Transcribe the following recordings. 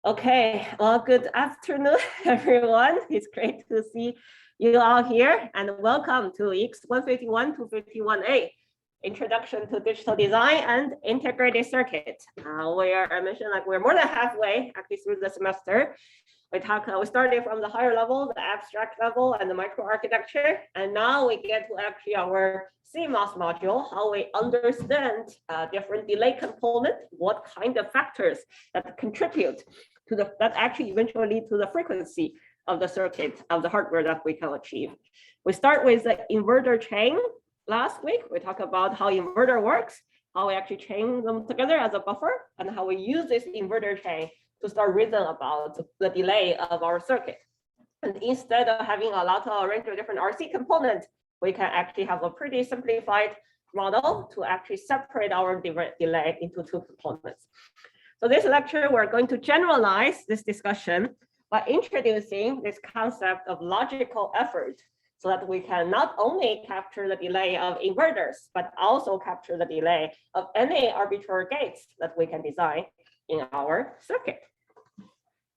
Okay, well, good afternoon, everyone. It's great to see you all here, and welcome to EECS151 to 51A, Introduction to Digital Design and Integrated Circuit, where I mentioned we're more than halfway actually through the semester. We started from the higher level, the abstract level, and the microarchitecture, and now we get to actually our CMOS module, how we understand different delay component, what kind of factors that contribute to that actually eventually lead to the frequency of the circuit of the hardware that we can achieve. We start with the inverter chain. Last week, we talked about how inverter works, how we actually chain them together as a buffer, and how we use this inverter chain to start reason about the delay of our circuit. And instead of having a lot of range of different RC components, we can actually have a pretty simplified model to actually separate our delay into two components. So this lecture, we're going to generalize this discussion by introducing this concept of logical effort so that we can not only capture the delay of inverters, but also capture the delay of any arbitrary gates that we can design in our circuit.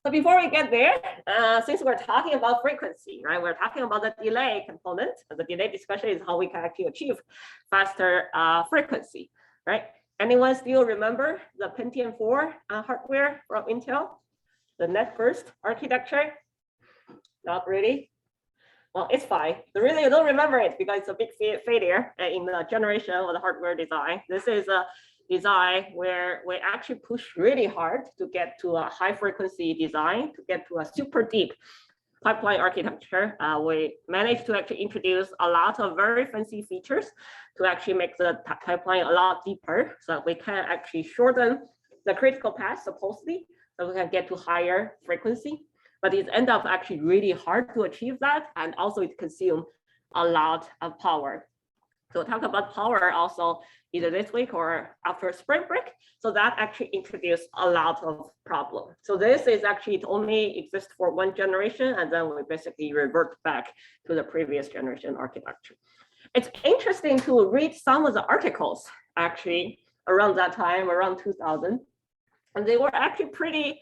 So before we get there, since we're talking about frequency, right? We're talking about the delay component. The delay discussion is how we can actually achieve faster frequency, right? Anyone still remember the Pentium 4 hardware from Intel? The net first architecture? Not really? Well, it's fine. Really, you don't remember it because it's a big failure in the generation of the hardware design. This is a design where we actually push really hard to get to a high frequency design, to get to a super deep pipeline architecture. We managed to actually introduce a lot of very fancy features to actually make the pipeline a lot deeper so that we can actually shorten the critical path supposedly, so we can get to higher frequency. But it ends up actually really hard to achieve that, and also it consumes a lot of power. So we'll talk about power also either this week or after spring break. So that actually introduced a lot of problems. So this is actually, it only exists for one generation, and then we basically revert back to the previous generation architecture. It's interesting to read some of the articles actually around that time, around 2000, and they were actually pretty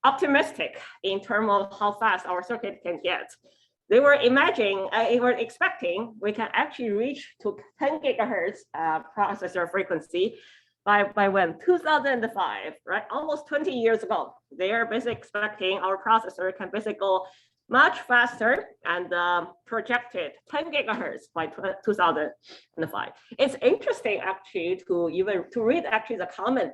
optimistic in terms of how fast our circuit can get. They were expecting we can actually reach to 10 gigahertz processor frequency by when? 2005, right? Almost 20 years ago. They are basically expecting our processor can basically go much faster and projected 10 gigahertz by 2005. It's interesting actually to read actually the comment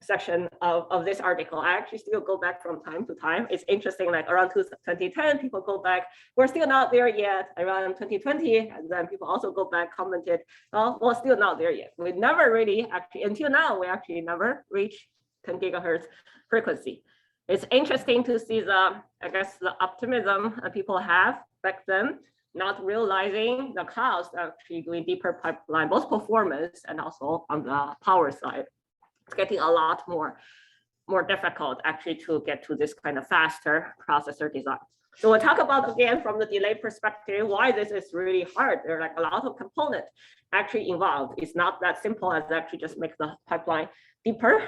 section of this article. I actually still go back from time to time. It's interesting, like around 2010, people go back, we're still not there yet. Around 2020, and then people also go back, commented, well, we're still not there yet. We never really actually, until now, we actually never reached 10 gigahertz frequency. It's interesting to see the, I guess, the optimism that people have back then, not realizing the cost of actually doing deeper pipeline, both performance and also on the power side. It's getting a lot more difficult actually to get to this kind of faster processor design. So we'll talk about again from the delay perspective, why this is really hard. There are like a lot of components actually involved. It's not that simple as actually just make the pipeline deeper,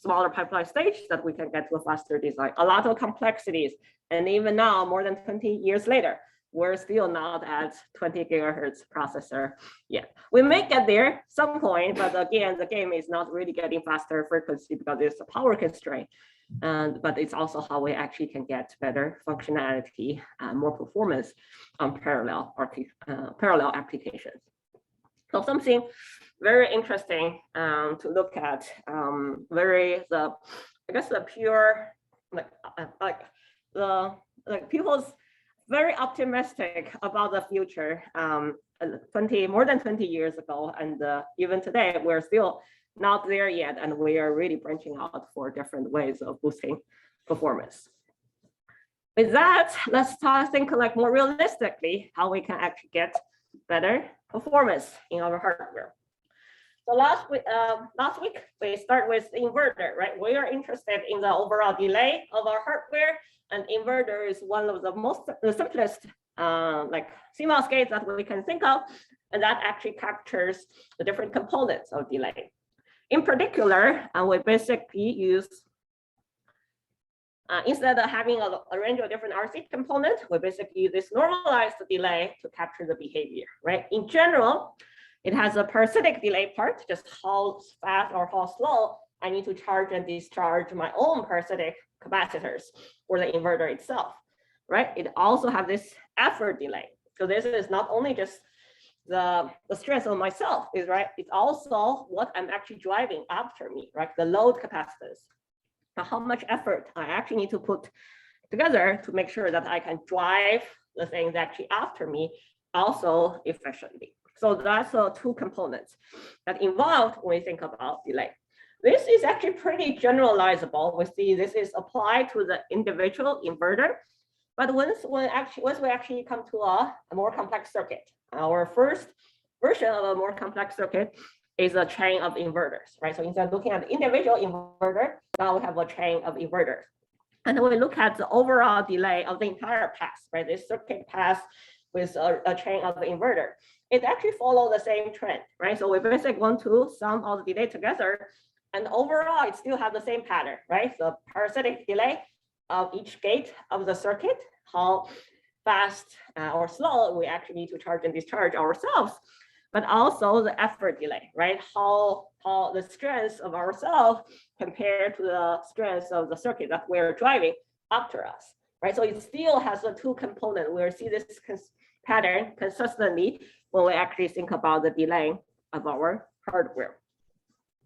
smaller pipeline stage that we can get to a faster design. A lot of complexities. And even now, more than 20 years later, we're still not at 20 gigahertz processor yet. We may get there some point, but again, the game is not really getting faster frequency because there's a power constraint. But it's also how we actually can get better functionality and more performance on parallel applications. So something very interesting to look at, I guess the pure, people's very optimistic about the future more than 20 years ago. And even today, we're still not there yet. And we are really branching out for different ways of boosting performance. With that, let's think like more realistically how we can actually get better performance in our hardware. So last week, we start with the inverter, right? We are interested in the overall delay of our hardware, and inverter is one of the simplest like CMOS gates that we can think of, and that actually captures the different components of delay. In particular, we basically use Instead of having a range of different RC components, we basically use this normalized delay to capture the behavior, right? In general, it has a parasitic delay part, just how fast or how slow I need to charge and discharge my own parasitic capacitors for the inverter itself, right? It also has this effort delay. So this is not only just the stress on myself, is right? It's also what I'm actually driving after me, right? The load capacitors. How much effort I actually need to put together to make sure that I can drive the things actually after me also efficiently. So that's two components that involved when we think about delay. This is actually pretty generalizable. We see this is applied to the individual inverter, but once we actually come to a more complex circuit, our first version of a more complex circuit is a chain of inverters, right? So instead of looking at the individual inverter, now we have a chain of inverters. And then we look at the overall delay of the entire pass, right? This circuit pass with a chain of the inverter. It actually follows the same trend, right? So we basically want to sum all the delay together, and overall it still has the same pattern, right? The parasitic delay of each gate of the circuit, how fast or slow we actually need to charge and discharge ourselves, but also the effort delay, right? How the strength of ourselves compared to the strength of the circuit that we're driving after us, right? So it still has the two components. We'll see this pattern consistently when we actually think about the delay of our hardware,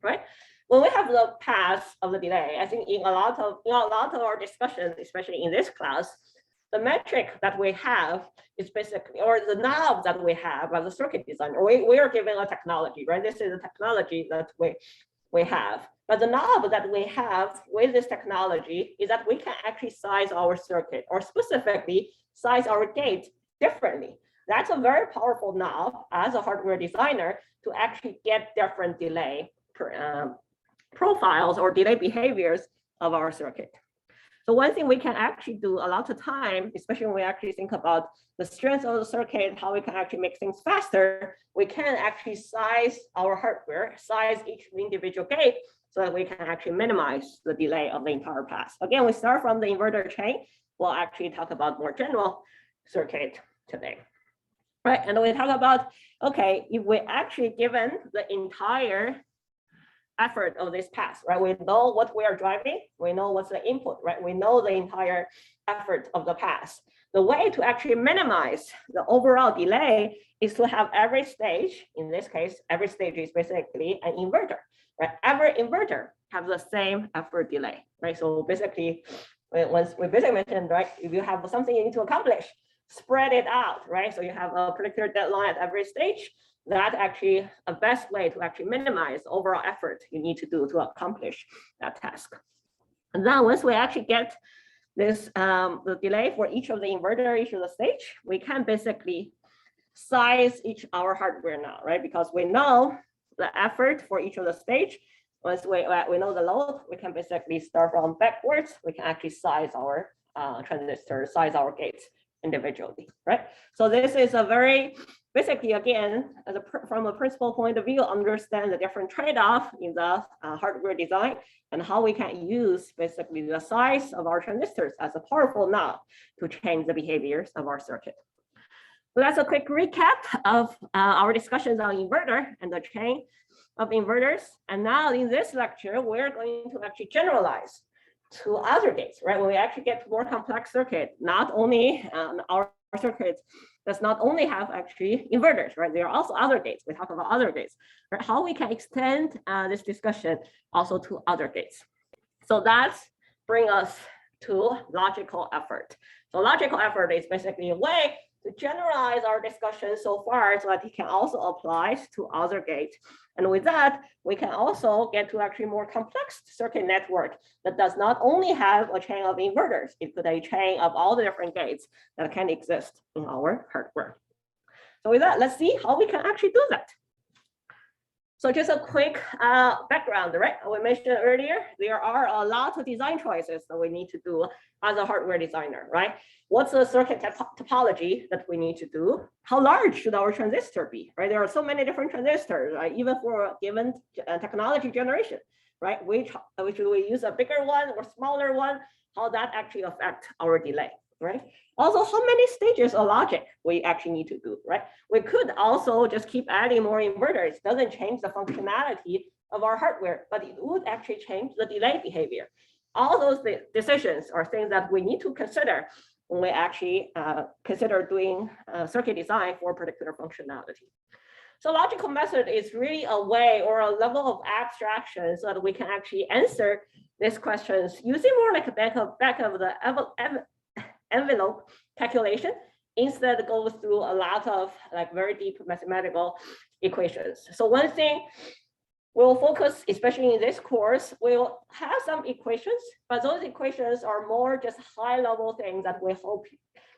right? When we have the path of the delay, I think in a lot of our discussion, especially in this class, the metric that we have is basically, or the knob that we have as a circuit designer, we are given a technology, right? This is a technology that we have. But the knob that we have with this technology is that we can actually size our circuit, or specifically size our gate differently. That's a very powerful knob as a hardware designer to actually get different delay profiles or delay behaviors of our circuit. So one thing we can actually do a lot of time, especially when we actually think about the strength of the circuit, how we can actually make things faster, we can actually size our hardware, size each individual gate so that we can actually minimize the delay of the entire pass. Again, we start from the inverter chain. We'll actually talk about more general circuit today, right? And we talk about, okay, if we actually given the entire effort of this pass, right? We know what we are driving, we know what's the input, right? We know the entire effort of the pass. The way to actually minimize the overall delay is to have every stage, in this case, every stage is basically an inverter, right? Every inverter have the same effort delay, right? So basically, once we basically mentioned, right, if you have something you need to accomplish, spread it out, right? So you have a particular deadline at every stage. That's actually a best way to actually minimize the overall effort you need to do to accomplish that task. And then once we actually get this, the delay for each of the inverter, each of the stage, we can basically size each our hardware now, right? Because we know the effort for each of the stage. Once we know the load, we can basically start from backwards. We can actually size our transistors, size our gates individually, right? So this is a very, basically, again, from a principal point of view, understand the different trade-off in the hardware design and how we can use basically the size of our transistors as a powerful knob to change the behaviors of our circuit. So that's a quick recap of our discussions on inverter and the chain of inverters. And now in this lecture, we're going to actually generalize to other gates, right? When we actually get to more complex circuit, not only our circuit does not only have actually inverters, right? There are also other gates. We talk about other gates, right? How we can extend this discussion also to other gates. So that's bring us to logical effort. So logical effort is basically a way to generalize our discussion so far so that it can also apply to other gates. And with that, we can also get to actually more complex circuit network that does not only have a chain of inverters, it could be a chain of all the different gates that can exist in our hardware. So with that, let's see how we can actually do that. So just a quick background, right? We mentioned earlier, there are a lot of design choices that we need to do as a hardware designer, right? What's the circuit topology that we need to do? How large should our transistor be, right? There are so many different transistors, right? Even for a given technology generation, right? Which do we use, a bigger one or smaller one? how that actually affects our delay, right? Also, how many stages of logic we actually need to do, right? We could also just keep adding more inverters. It doesn't change the functionality of our hardware, but it would actually change the delay behavior. All those decisions are things that we need to consider when we actually consider doing circuit design for particular functionality. So logical method is really a way or a level of abstraction so that we can actually answer these questions using more like a back of the envelope calculation instead of go through a lot of like very deep mathematical equations. So one thing we'll focus, especially in this course, we'll have some equations, but those equations are more just high level things that we hope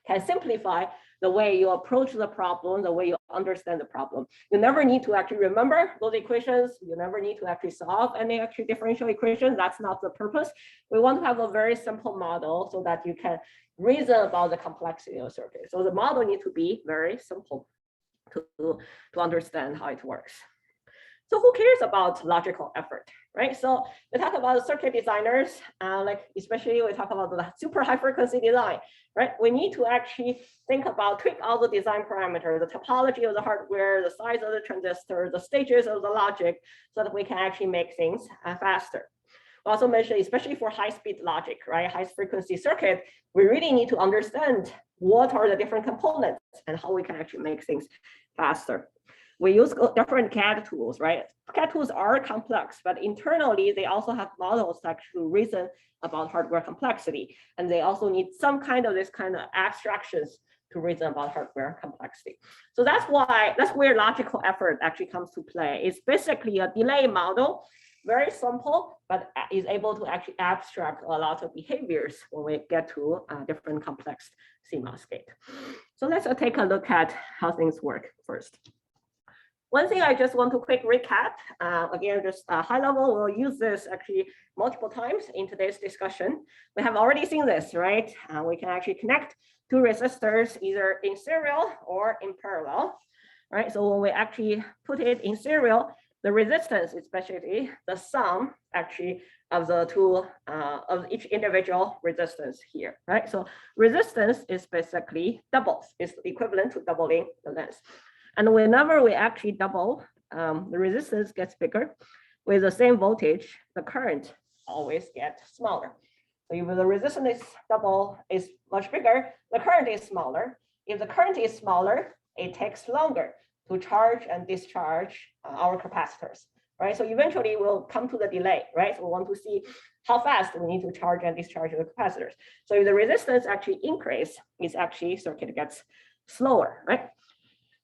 can simplify the way you approach the problem, the way you understand the problem. You never need to actually remember those equations. You never need to actually solve any actually differential equations. That's not the purpose. We want to have a very simple model so that you can reason about the complexity of the circuit. So the model needs to be very simple to understand how it works. So who cares about logical effort, right? So we talk about circuit designers, like especially we talk about the super high frequency design, right? We need to actually think about, tweak all the design parameters, the topology of the hardware, the size of the transistor, the stages of the logic, so that we can actually make things faster. We also mentioned, especially for high-speed logic, right? High frequency circuit, we really need to understand what are the different components and how we can actually make things faster. We use different CAD tools, right? CAD tools are complex, but internally, they also have models to actually reason about hardware complexity. And they also need some kind of this kind of abstractions to reason about hardware complexity. So that's where logical effort actually comes to play. It's basically a delay model, very simple, but is able to actually abstract a lot of behaviors when we get to different complex CMOS gate. So let's take a look at how things work first. One thing I just want to quick recap, again, just high level, we'll use this actually multiple times in today's discussion. We have already seen this, right? We can actually connect two resistors either in serial or in parallel, right? So when we actually put it in serial, the resistance is basically the sum actually of the two, of each individual resistance here, right? So resistance is basically doubles, it's equivalent to doubling the length. And whenever we actually double, the resistance gets bigger. With the same voltage, the current always gets smaller. So if the resistance is much bigger, the current is smaller. If the current is smaller, it takes longer to charge and discharge our capacitors, right? So eventually we'll come to the delay, right? So we want to see how fast we need to charge and discharge the capacitors. So if the resistance actually increase, it's actually circuit gets slower, right?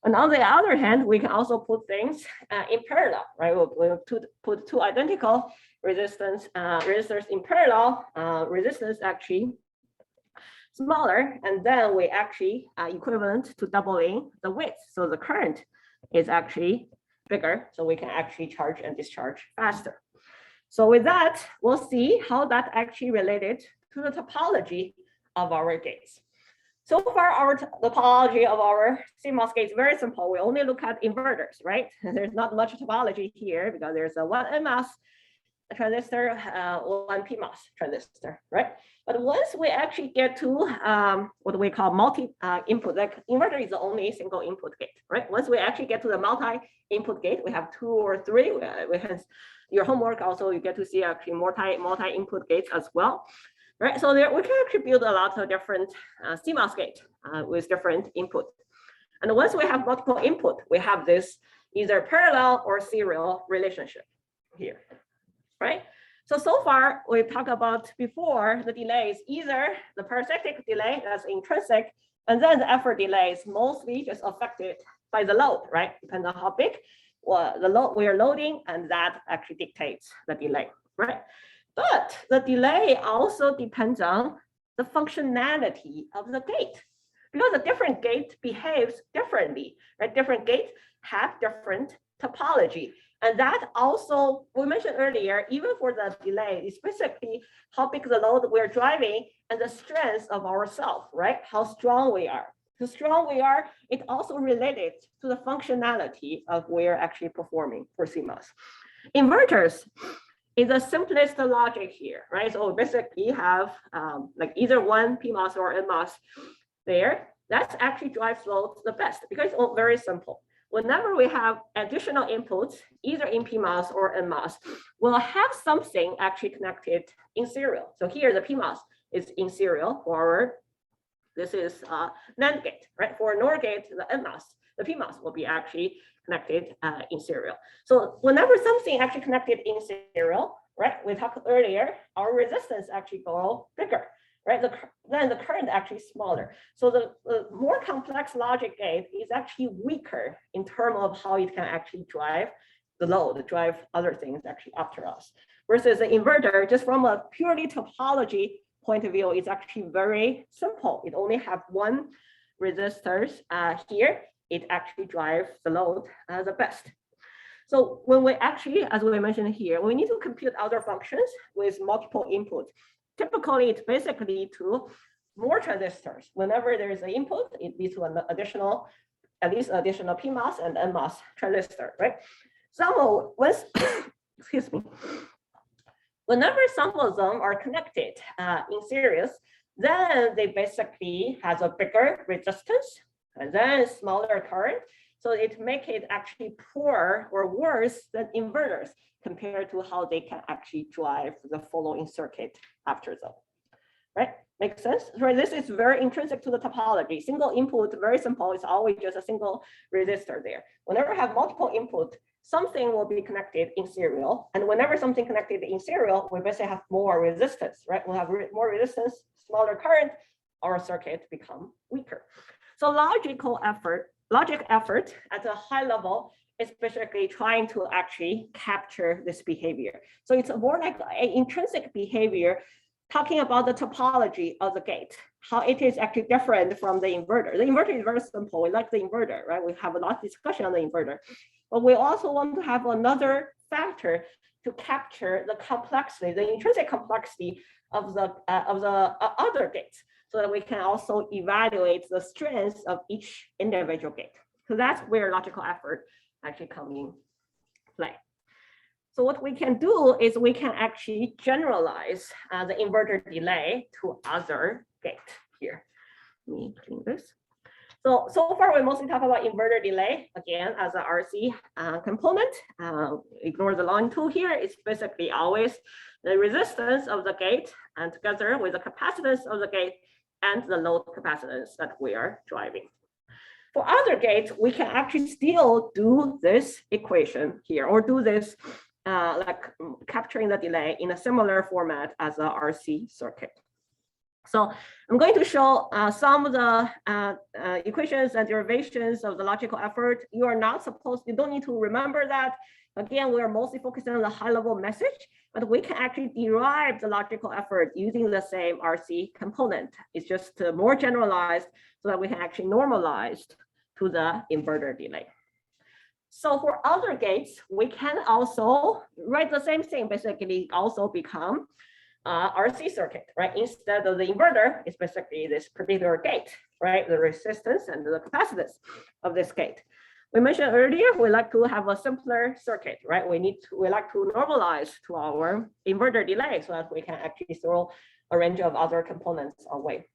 And on the other hand, we can also put things in parallel, right? We'll put two identical resistors in parallel, resistance actually smaller, and then we actually equivalent to doubling the width. So the current is actually bigger, so we can actually charge and discharge faster. So with that, we'll see how that actually related to the topology of our gates. So far, our topology of our CMOS gate is very simple. We only look at inverters, right? There's not much topology here because there's a one NMOS transistor, one PMOS transistor, right? But once we actually get to what we call multi-input, like inverter is the only single input gate, right? Once we actually get to the multi-input gate, we have two or three. We have your homework also, you get to see actually multi-input gates as well. Right, so there we can actually build a lot of different CMOS gate with different input. And once we have multiple input, we have this either parallel or serial relationship here, right? So far we talked about before the delays, either the parasitic delay that's intrinsic, and then the effort delay is mostly just affected by the load, right? Depends on how big the load we are loading, and that actually dictates the delay, right? But the delay also depends on the functionality of the gate, because a different gate behaves differently, right? Different gates have different topology. And that also, we mentioned earlier, even for the delay, is basically how big the load we're driving and the strength of ourselves, right? How strong we are. The strong we are, it also related to the functionality of we're actually performing for CMOS. Inverters, is the simplest logic here, right? So basically have like either one PMOS or NMOS there. That actually drives load the best because it's very simple. Whenever we have additional inputs, either in PMOS or NMOS, we'll have something actually connected in serial. So here the PMOS is in serial forward. This is NAND gate, right? For NOR gate, the NMOS, the PMOS will be actually connected in serial. So whenever something actually connected in serial, right? We talked earlier, our resistance actually grow bigger, right? Then the current actually smaller. So the more complex logic gate is actually weaker in terms of how it can actually drive the load, drive other things actually after us. Versus the inverter, just from a purely topology point of view, it's actually very simple. It only have one resistors here. It actually drives the load the best. So when we actually, as we mentioned here, we need to compute other functions with multiple inputs. Typically, it's basically to more transistors. Whenever there is an input, it leads to an additional, at least additional PMOS and NMOS transistor, right? Some once, excuse me. Whenever some of them are connected in series, then they basically has a bigger resistance and then smaller current. So it makes it actually poor or worse than inverters compared to how they can actually drive the following circuit after them, right? Makes sense? Right, this is very intrinsic to the topology. Single input, very simple. It's always just a single resistor there. Whenever I have multiple input, something will be connected in serial. And whenever something connected in serial, we basically have more resistance, right? We'll have more resistance, smaller current, our circuit become weaker. So logic effort at a high level is basically trying to actually capture this behavior. So it's more like an intrinsic behavior talking about the topology of the gate, how it is actually different from the inverter. The inverter is very simple. We like the inverter, right? We have a lot of discussion on the inverter, but we also want to have another factor to capture the complexity, the intrinsic complexity of the other gates, so that we can also evaluate the strengths of each individual gate. So that's where logical effort actually come in play. So what we can do is we can actually generalize the inverter delay to other gate here. Let me clean this. So far we mostly talk about inverter delay, again, as a RC component. Ignore the line tool here. It's basically always the resistance of the gate and together with the capacitance of the gate and the load capacitance that we are driving. For other gates, we can actually still do this equation here or do this like capturing the delay in a similar format as a RC circuit. So I'm going to show some of the equations and derivations of the logical effort. You don't need to remember that. Again, we are mostly focusing on the high level message, but we can actually derive the logical effort using the same RC component. It's just more generalized so that we can actually normalize to the inverter delay. So for other gates, we can also write the same thing, basically also become RC circuit, right? Instead of the inverter, it's basically this particular gate, right? The resistance and the capacitance of this gate. We mentioned earlier, we like to have a simpler circuit, right? We like to normalize to our inverter delay so that we can actually throw a range of other components away.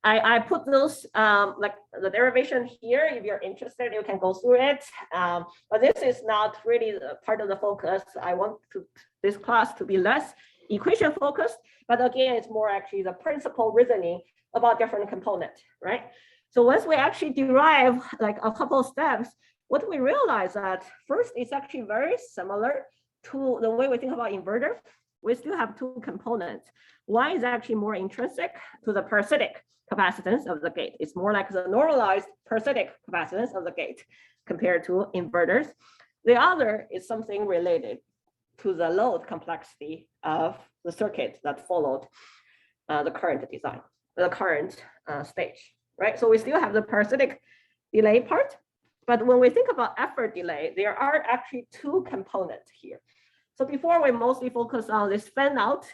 I put those like the derivation here. If you're interested, you can go through it. But this is not really part of the focus. I want this class to be less equation focused, but again, it's more actually the principal reasoning about different components, right? So once we actually derive like a couple of steps, what we realize that first, it's actually very similar to the way we think about inverter. We still have two components. One is actually more intrinsic to the parasitic capacitance of the gate. It's more like the normalized parasitic capacitance of the gate compared to inverters. The other is something related to the load complexity of the circuit that followed the current design, the current stage, right? So we still have the parasitic delay part, but when we think about effort delay, there are actually two components here. So before we mostly focus on this fan out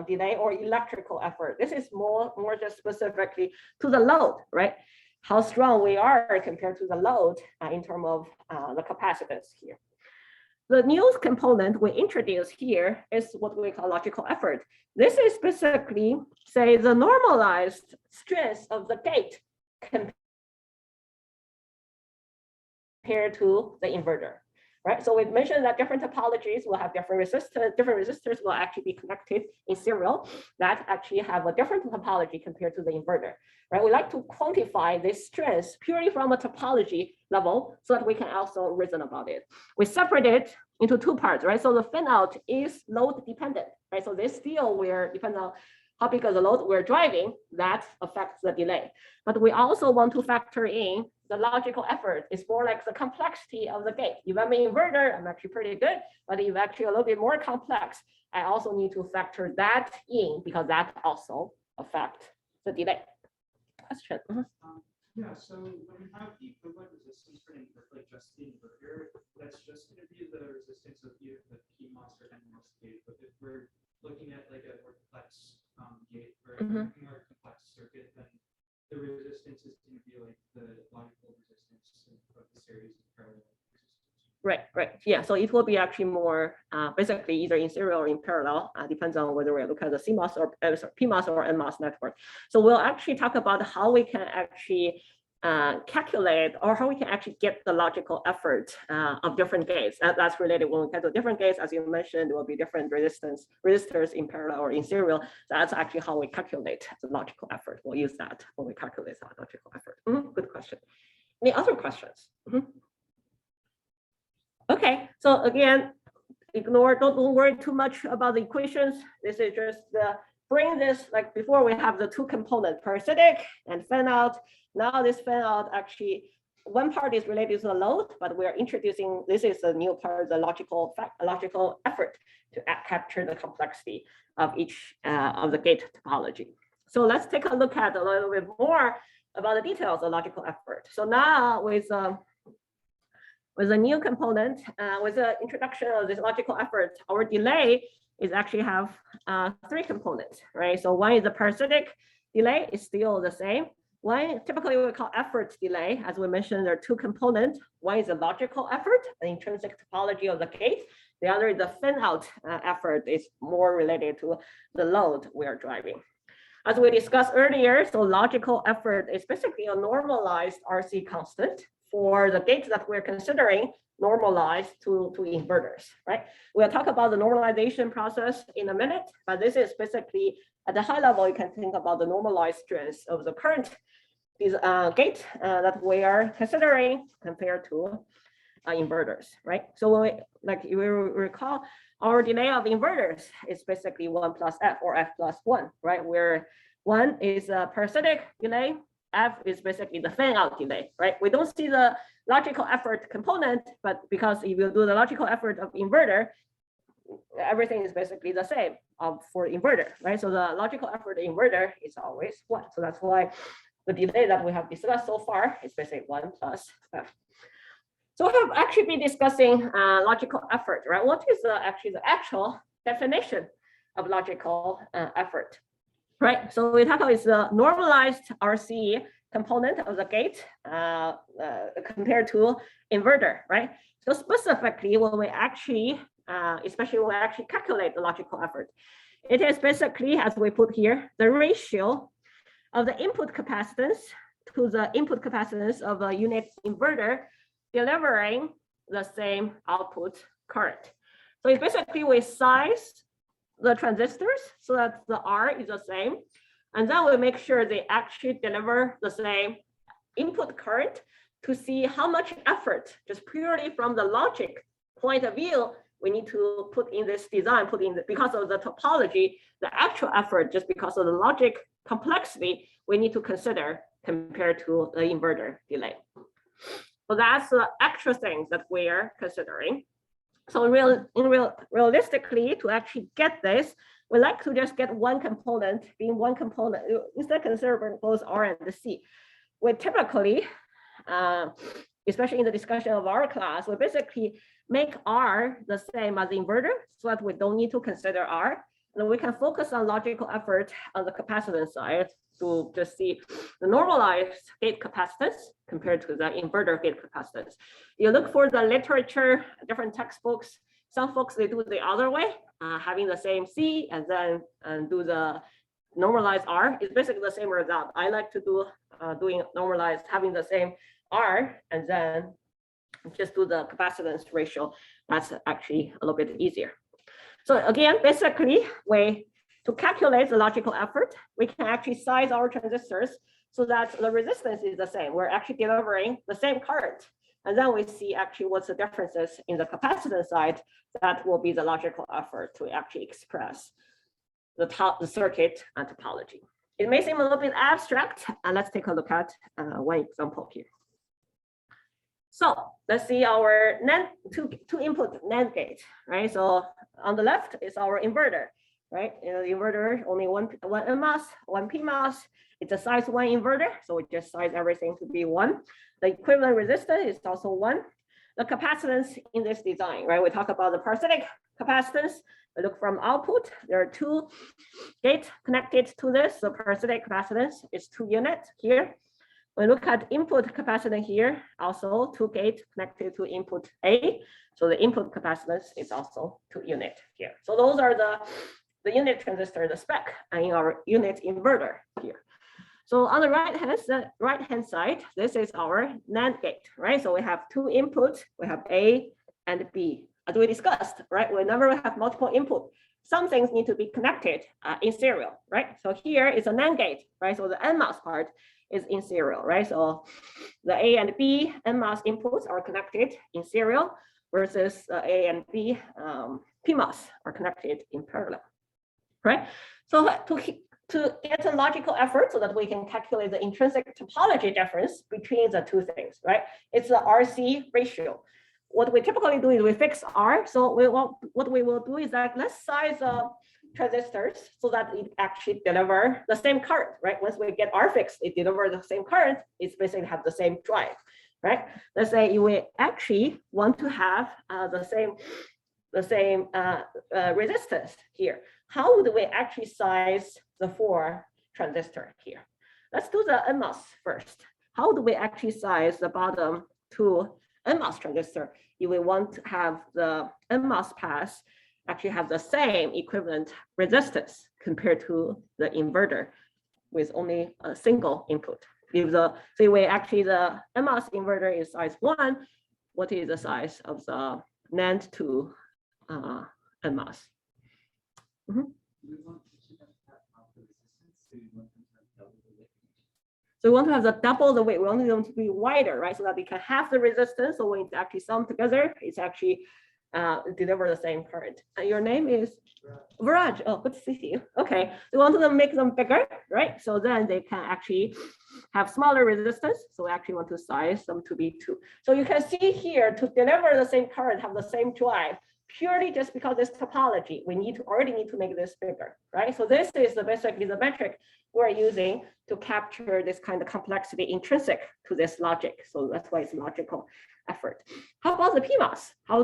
delay or electrical effort. This is more just specifically to the load, right? How strong we are compared to the load in terms of the capacitance here. the new component we introduce here is what we call logical effort. This is basically, say, the normalized stress of the gate compared to the inverter, right? So we mentioned that different topologies will have different resistors. Different resistors will actually be connected in serial that actually have a different topology compared to the inverter, right? We like to quantify this stress purely from a topology level so that we can also reason about it. We separate it into two parts, right? So the fan out is load dependent, right? So this field where depends on how big of the load we're driving, that affects the delay. But we also want to factor in the logical effort. It's more like the complexity of the gate. If I'm an inverter, I'm actually pretty good, but if actually a little bit more complex, I also need to factor that in because that also affects the delay. Question. Yeah, so when we have the equivalent resistance for an inverter, like just the inverter, that's just going to be the resistance of either the PMOS or NMOS gate. But if we're looking at like a more complex gate or a more complex circuit, then the resistance is going to be like the logical resistance of the series of parallel resistance. Right. Yeah, so it will be actually more basically either in serial or in parallel, depends on whether we look at the CMOS or PMOS or NMOS network. So we'll actually talk about how we can actually calculate or how we can actually get the logical effort of different gates. That's related when we get to different gates, as you mentioned, there will be different resistors in parallel or in serial. That's actually how we calculate the logical effort. We'll use that when we calculate the logical effort. Good question. Any other questions? Okay, so again, don't worry too much about the equations. This is just bring this, like before we have the two components, parasitic and fan out. Now this fan out actually, one part is related to the load, but we are introducing, this is a new part, the logical effort to capture the complexity of each of the gate topology. So let's take a look at a little bit more about the details of logical effort. So now with a new component, with the introduction of this logical effort, our delay is actually have three components, right? So one is the parasitic delay is still the same. One typically we call effort delay. As we mentioned, there are two components. One is the logical effort, the intrinsic topology of the gate. The other is the fan out effort is more related to the load we are driving. As we discussed earlier, so logical effort is basically a normalized RC constant for the gates that we're considering normalized to inverters, right? We'll talk about the normalization process in a minute, but this is basically at the high level, you can think about the normalized stress of the current gate that we are considering compared to inverters, right? So when we, like you will recall, our delay of inverters is basically 1 plus F or F plus 1, right? Where 1 is a parasitic delay, F is basically the fan out delay, right? We don't see the logical effort component, but because if you do the logical effort of inverter, everything is basically the same for inverter, right? So the logical effort of inverter is always 1. So that's why the delay that we have discussed so far is basically 1 plus F. So we have actually been discussing logical effort, right? What is actually the actual definition of logical effort, right? So we talk about is the normalized RC component of the gate compared to inverter, right? So specifically, when we actually, especially when we actually calculate the logical effort, it is basically, as we put here, the ratio of the input capacitance to the input capacitance of a unit inverter delivering the same output current. So it's basically we size the transistors so that the R is the same, and then we make sure they actually deliver the same input current to see how much effort, just purely from the logic point of view, we need to put in this design, because of the topology, the actual effort, just because of the logic complexity, we need to consider compared to the inverter delay. So that's the extra things that we're considering. So realistically, to actually get this, we like to just get one component, being one component, instead considering both R and C. We typically, especially in the discussion of our class, we basically make R the same as the inverter so that we don't need to consider R. And we can focus on logical effort on the capacitance side to just see the normalized gate capacitance compared to the inverter gate capacitance. You look for the literature, different textbooks. Some folks, they do the other way, having the same C and then do the normalized R. It's basically the same result. I like to do doing normalized, having the same R and then just do the capacitance ratio. That's actually a little bit easier. So again, basically, to calculate the logical effort, we can actually size our transistors so that the resistance is the same. We're actually delivering the same current. And then we see actually what's the differences in the capacitance side. That will be the logical effort to actually express the circuit and topology. It may seem a little bit abstract, and let's take a look at one example here. So let's see our two input NAND gate, right? So on the left is our inverter, right? The inverter only one NMOS, one PMOS. It's a size 1 inverter, so we just size everything to be 1. The equivalent resistance is also 1. The capacitance in this design, right? We talk about the parasitic capacitance. We look from output. There are 2 gates connected to this. The parasitic capacitance is 2 units here. We look at input capacitance here, also 2 gates connected to input A. So the input capacitance is also 2 units here. So those are the unit transistor, the spec in our unit inverter here. So on the right hand side, this is our NAND gate, right? So we have 2 inputs. We have A and B. As we discussed, right? Whenever we have multiple input, some things need to be connected in serial, right? So here is a NAND gate, right? So the NMOS part is in serial, right? So the A and B NMOS inputs are connected in serial versus A and B PMOS are connected in parallel, right? So to get a logical effort so that we can calculate the intrinsic topology difference between the 2 things, right? It's the RC ratio. What we typically do is we fix R. So what we will do is that let's size transistors so that it actually deliver the same current, right? Once we get R fixed, it delivers the same current. It's basically have the same drive, right? Let's say you actually want to have the same resistance here. How would we actually size the 4 transistor here? Let's do the NMOS first. How do we actually size the bottom 2 NMOS transistor? You will want to have the NMOS pass actually have the same equivalent resistance compared to the inverter with only a single input. If the NMOS inverter is size 1, what is the size of the NAND to NMOS? So we want to have the double the weight. We want them to be wider, right? So that we can have the resistance. So when it's actually summed together, it's actually deliver the same current. And your name is Viraj. Oh, good to see you. Okay, we want to make them bigger, right? So then they can actually have smaller resistance. So we actually want to size them to be 2. So you can see here to deliver the same current, have the same drive, purely just because it's topology, we already need to make this bigger, right? So this is basically the metric we're using to capture this kind of complexity intrinsic to this logic. So that's why it's logical effort. How about the PMOS? How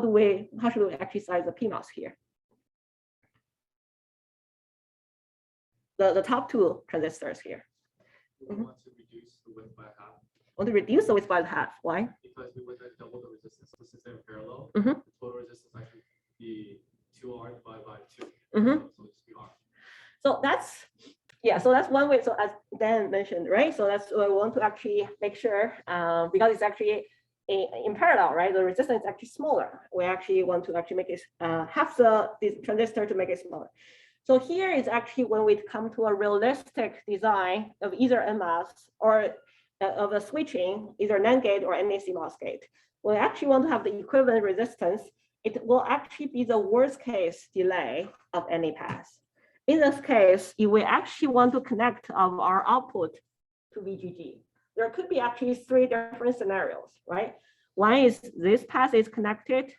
should we actually size the PMOS here? The top 2 transistors here. We want to reduce the width by half. Want to reduce the width by half? Why? Because we would then double the resistance. So since they're in parallel, Mm-hmm. the total resistance actually be 2R divided by 2. Mm-hmm. So it's 3R. So that's one way. So as Dan mentioned, right? So that's what we want to actually make sure because it's actually in parallel, right? The resistance is actually smaller. We actually want to actually make it half this transistor to make it smaller. So here is actually when we come to a realistic design of either NMOS or of a switching, either NAND gate or NACMOS gate. We actually want to have the equivalent resistance. It will actually be the worst case delay of any pass. In this case, if we actually want to connect our output to VGG, there could be actually 3 different scenarios, right? One is this path is connected.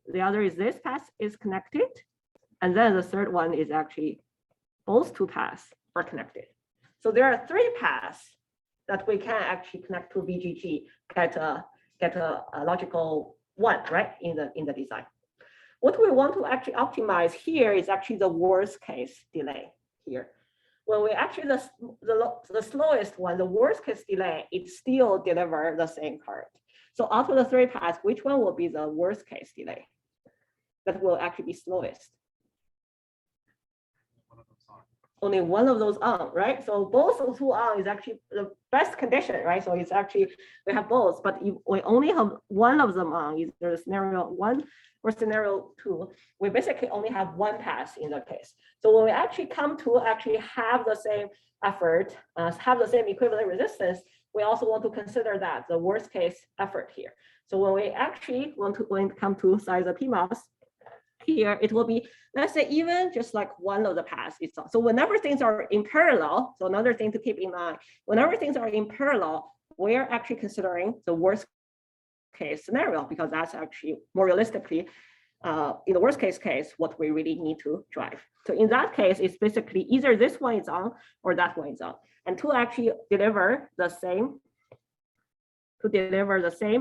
The other is this path is connected. And then the third one is actually both 2 paths are connected. So there are 3 paths that we can actually connect to VGG, get a logical one, right, in the design. what we want to actually optimize here is actually the worst case delay here. When we actually, the slowest one, the worst case delay, it still deliver the same current. So out of the 3 paths, which one will be the worst case delay that will actually be slowest? Only one of those on, right? So both of 2 on is actually the best condition, right? So it's actually, we have both, but if we only have one of them on, either scenario 1 or scenario 2, we basically only have 1 pass in that case. So when we actually come to actually have the same effort, have the same equivalent resistance, we also want to consider that the worst case effort here. So when we actually want to, when it comes to size of PMOS, here it will be, let's say, even just like one of the paths itself. So whenever things are in parallel, so another thing to keep in mind, whenever things are in parallel, we're actually considering the worst case scenario, because that's actually more realistically, in the worst case, what we really need to drive. So in that case, it's basically either this one is on or that one is on. And to actually deliver the same,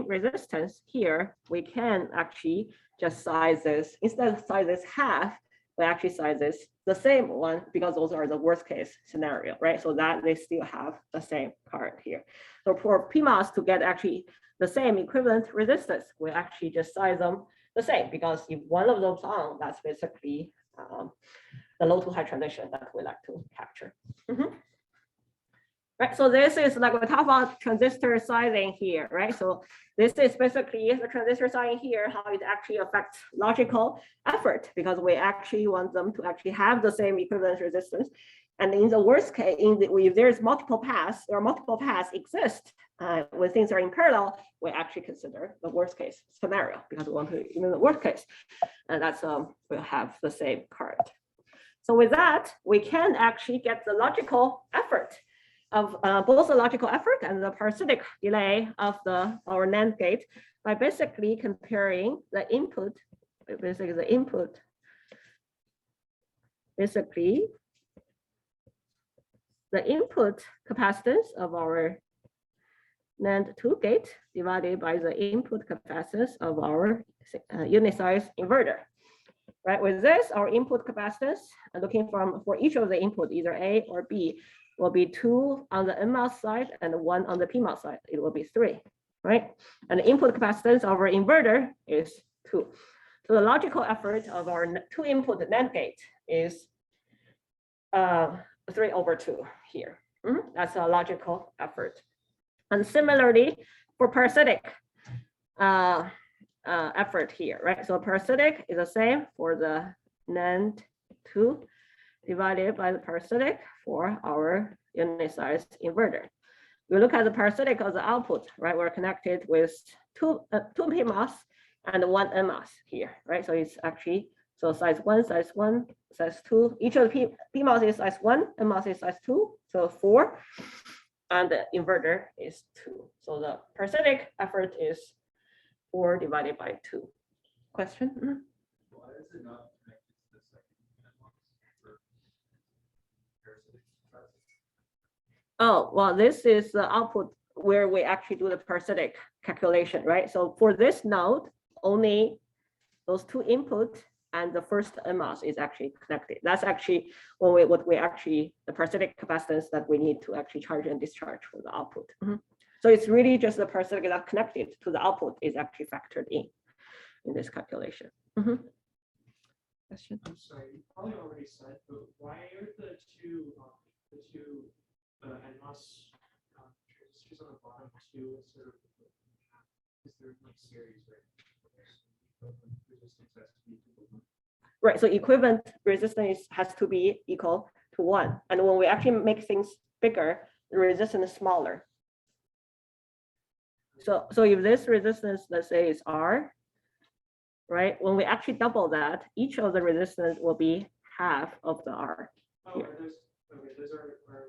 resistance here, we can actually just size this, instead of size this half, we actually size this the same one, because those are the worst case scenario, right? So that they still have the same current here. So for PMOS to get actually the same equivalent resistance, we actually just size them the same, because if one of those on, that's basically the low to high transition that we like to capture. Right, so this is like we talk about transistor sizing here, right? So this is basically the transistor sizing here, how it actually affects logical effort, because we actually want them to actually have the same equivalent resistance. And in the worst case, if there's multiple paths, or multiple paths exist when things are in parallel, we actually consider the worst case scenario, because we want to even the worst case, and that's we'll have the same current. So with that, we can actually get the logical effort of both the logical effort and the parasitic delay of our NAND gate by basically comparing the input, the input capacitance of our NAND 2 gate divided by the input capacitance of our unit size inverter. Right, with this, our input capacitance, looking for each of the input, either A or B, will be 2 on the NMOS side and 1 on the PMOS side. It will be 3, right? And the input capacitance of our inverter is 2. So the logical effort of our 2 input NAND gate is 3/2 here. That's a logical effort. And similarly, for parasitic effort here, right? So parasitic is the same for the NAND 2 divided by the parasitic for our unit size inverter. We look at the parasitic of the output, right? We're connected with two PMOS and 1 NMOS here, right? So it's actually, so size 1, size 2. Each of the PMOS is size 1, NMOS is size 2, so 4. And the inverter is 2. So the parasitic effort is 4 divided by 2. Question? Why is it not connected to the second NMOS for parasitic? Oh, well, this is the output where we actually do the parasitic calculation, right? So for this node, only those 2 input and the first NMOS is actually connected. That's actually the parasitic capacitance that we need to actually charge and discharge for the output. So it's really just the parasitic that connected to the output is actually factored in this calculation. Question? I'm sorry, you probably already said, but why are the two NMOS transistors on the bottom 2 instead of, is there like series, right? Resistance has to be equal to 1. Right, so equivalent resistance has to be equal to 1. And when we actually make things bigger, the resistance is smaller. So if this resistance, let's say, is R, right? When we actually double that, each of the resistance will be half of the R. Oh, those are R.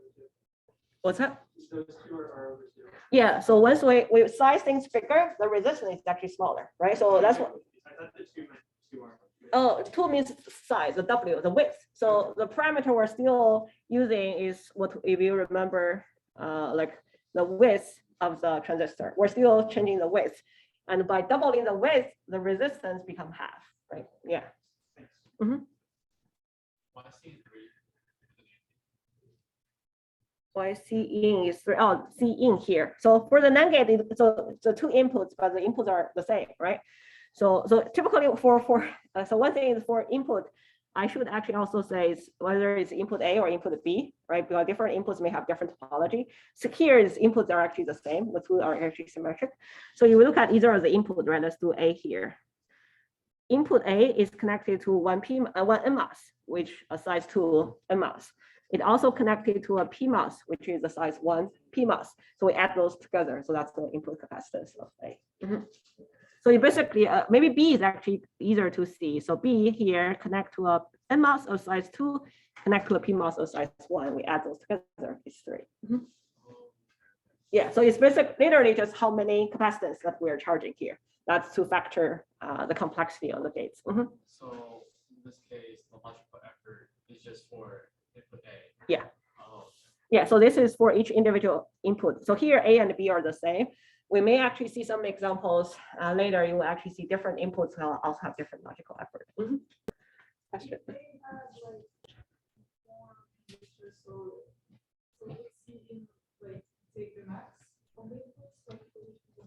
What's that? Those 2 are R over 0. Yeah, so once we size things bigger, the resistance is actually smaller, right? So that's what. I thought the 2 meant 2 R. Oh, 2 means size, the W, the width. So the parameter we're still using is what, if you remember, like the width of the transistor. We're still changing the width. And by doubling the width, the resistance becomes half. right? Yeah. Thanks. Why C3? Why C in is 3? Oh, C in here. So for the NAND gate, so the two inputs, but the inputs are the same, right? So typically so one thing is for input, I should actually also say is whether it's input A or input B, right? Because different inputs may have different topology. So here is inputs are actually the same. The two are actually symmetric. So you look at either of the input, right? Let's do A here. Input A is connected to one NMOS, which assigns to NMOS. It also connected to a PMOS, which is a size 1 PMOS. So we add those together. So that's the input capacitance of A. So you basically, maybe B is actually easier to see. So B here connect to a NMOS of size 2, connect to a PMOS of size 1. We add those together, it's 3. Yeah, so it's basically literally just how many capacitance that we're charging here. That's to factor the complexity of the gates. So in this case, the logical effort is just for input A. Yeah. Oh. Yeah, so this is for each individual input. So here A and B are the same. We may actually see some examples later. You will actually see different inputs will also have different logical effort. Question.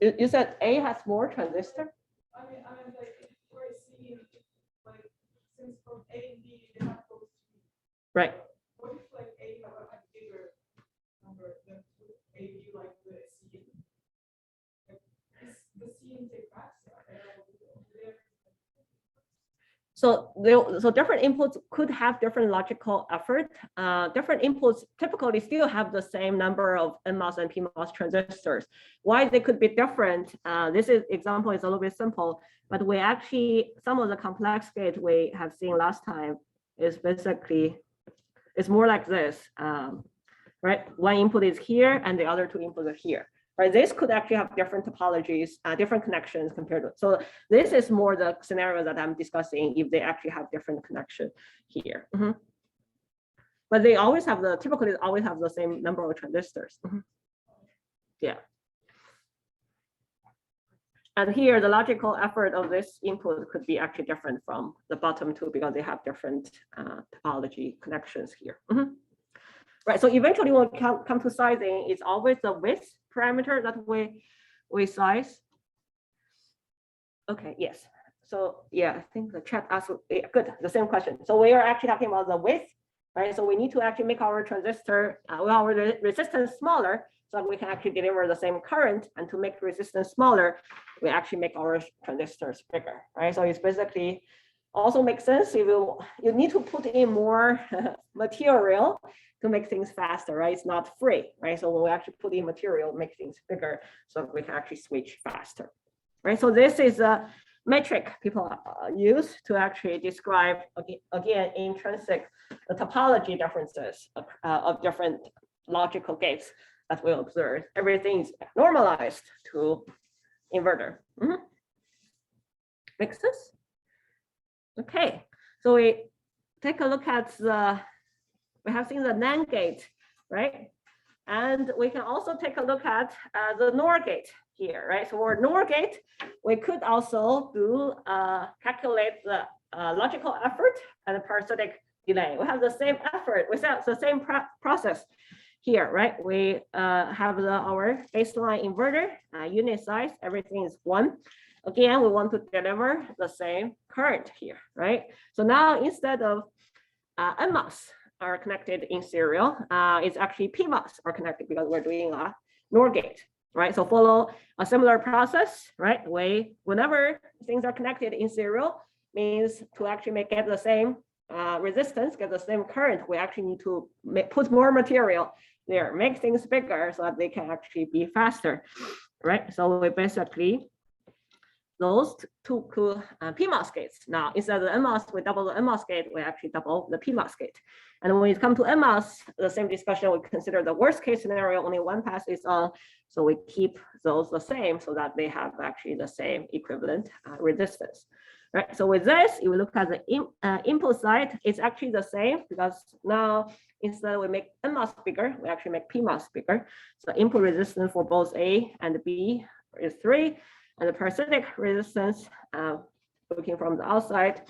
You said A has more transistor? I mean, like, we're seeing, like, since from A and B, they have those two. Right. What if, like, A have a bigger number than A, B, like the C? Like, is the C intake max? So different inputs could have different logical effort. Different inputs typically still have the same number of NMOS and PMOS transistors. Why they could be different? This example is a little bit simple, but we actually, some of the complex gate we have seen last time is basically, it's more like this, right? One input is here and the other two inputs are here. Right, this could actually have different topologies, different connections compared to. So this is more the scenario that I'm discussing if they actually have different connection here. But they always have typically always have the same number of transistors. Yeah. And here the logical effort of this input could be actually different from the bottom two because they have different topology connections here. Right, so eventually when we come to sizing, it's always the width parameter that we size. Okay, yes. So yeah, I think the chat asked, yeah, good, the same question. So we are actually talking about the width, right? So we need to actually make our transistor, our resistance smaller so that we can actually deliver the same current. And to make resistance smaller, we actually make our transistors bigger, right? So it's basically also makes sense if you need to put in more material to make things faster, right? It's not free, right? So when we actually put in material, make things bigger so we can actually switch faster, right? So this is a metric people use to actually describe, again, intrinsic the topology differences of different logical gates that we observe. Everything is normalized to inverter. Makes sense? Okay, so we take a look at we have seen the NAND gate, right? And we can also take a look at the NOR gate here, right? So for NOR gate, we could also do calculate the logical effort and the parasitic delay. We have the same effort, we have the same process here, right? We have our baseline inverter, unit size, everything is 1. Again, we want to deliver the same current here, right? So now instead of NMOS are connected in serial, it's actually PMOS are connected because we're doing a NOR gate, right? So follow a similar process, right? Whenever things are connected in serial, means to actually get the same resistance, get the same current, we actually need to put more material there, make things bigger so that they can actually be faster, right? So we basically those two PMOS gates. Now, instead of the NMOS, we double the NMOS gate, we actually double the PMOS gate. And when it comes to NMOS, the same discussion, we consider the worst case scenario, only one pass is on. So we keep those the same so that they have actually the same equivalent resistance. Right, so with this, if we look at the input side, it's actually the same because now instead we make NMOS bigger, we actually make PMOS bigger. So input resistance for both A and B is 3. And the parasitic resistance, looking from the outside,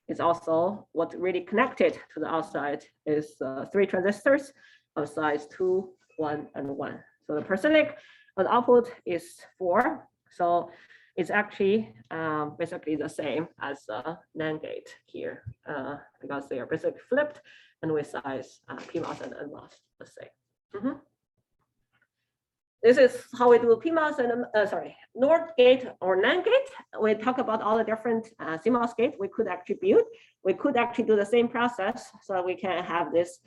is also what really connected to the outside is 3 transistors of size 2, 1, and 1. So the parasitic on the output is 4. So it's actually basically the same as a NAND gate here because they are basically flipped and with size PMOS and NMOS the same. This is how we do PMOS and NOR gate or NAND gate. We talk about all the different CMOS gate we could actually build. We could actually do the same process so we can have this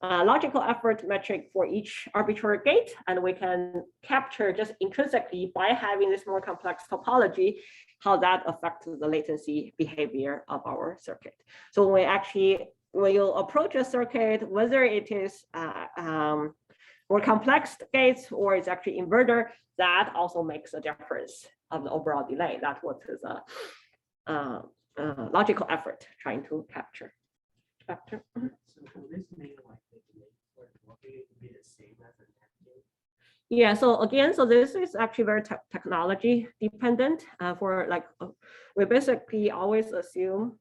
logical effort metric for each arbitrary gate, and we can capture just intrinsically by having this more complex topology, how that affects the latency behavior of our circuit. So when you approach a circuit, whether it is more complex gates or it's actually inverter, that also makes a difference of the overall delay. That's what is a logical effort trying to capture. So will this make like the delay for working to be the same as a NAND gate? Yeah, so again, so this is actually very technology dependent. We basically always assume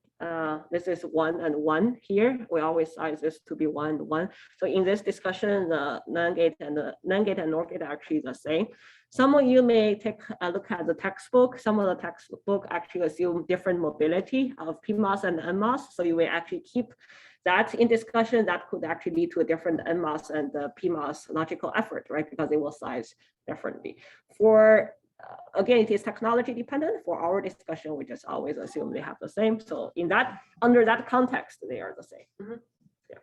this is 1 and 1 here. We always size this to be 1 and 1. So in this discussion, the NAND gate and NOR gate are actually the same. Some of you may take a look at the textbook. Some of the textbook actually assume different mobility of PMOS and NMOS. So you will actually keep that in discussion. That could actually lead to a different NMOS and PMOS logical effort, right? Because they will size differently. For again, it is technology dependent. For our discussion, we just always assume they have the same. So in that, under that context, they are the same. Yeah.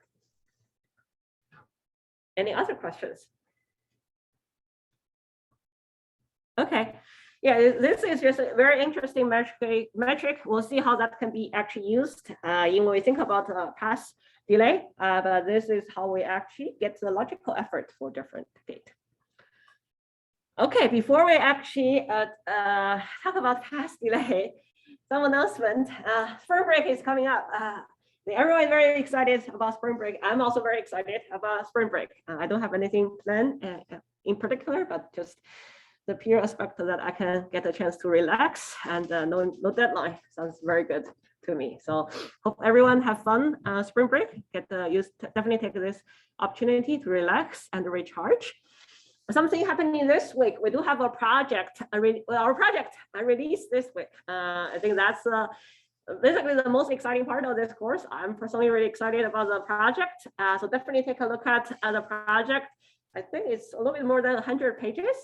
Any other questions? Okay. Yeah, this is just a very interesting metric. We'll see how that can be actually used when we think about path delay. But this is how we actually get the logical effort for different gate. Okay, before we actually talk about path delay, some announcement. Spring break is coming up. Everyone is very excited about spring break. I'm also very excited about spring break. I don't have anything planned in particular, but just the pure aspect that I can get a chance to relax and no deadline sounds very good to me. So hope everyone have fun spring break. Definitely take this opportunity to relax and recharge. Something happening this week. We do have a project, our project released this week. I think that's basically the most exciting part of this course. I'm personally really excited about the project. So definitely take a look at the project. I think it's a little bit more than 100 pages.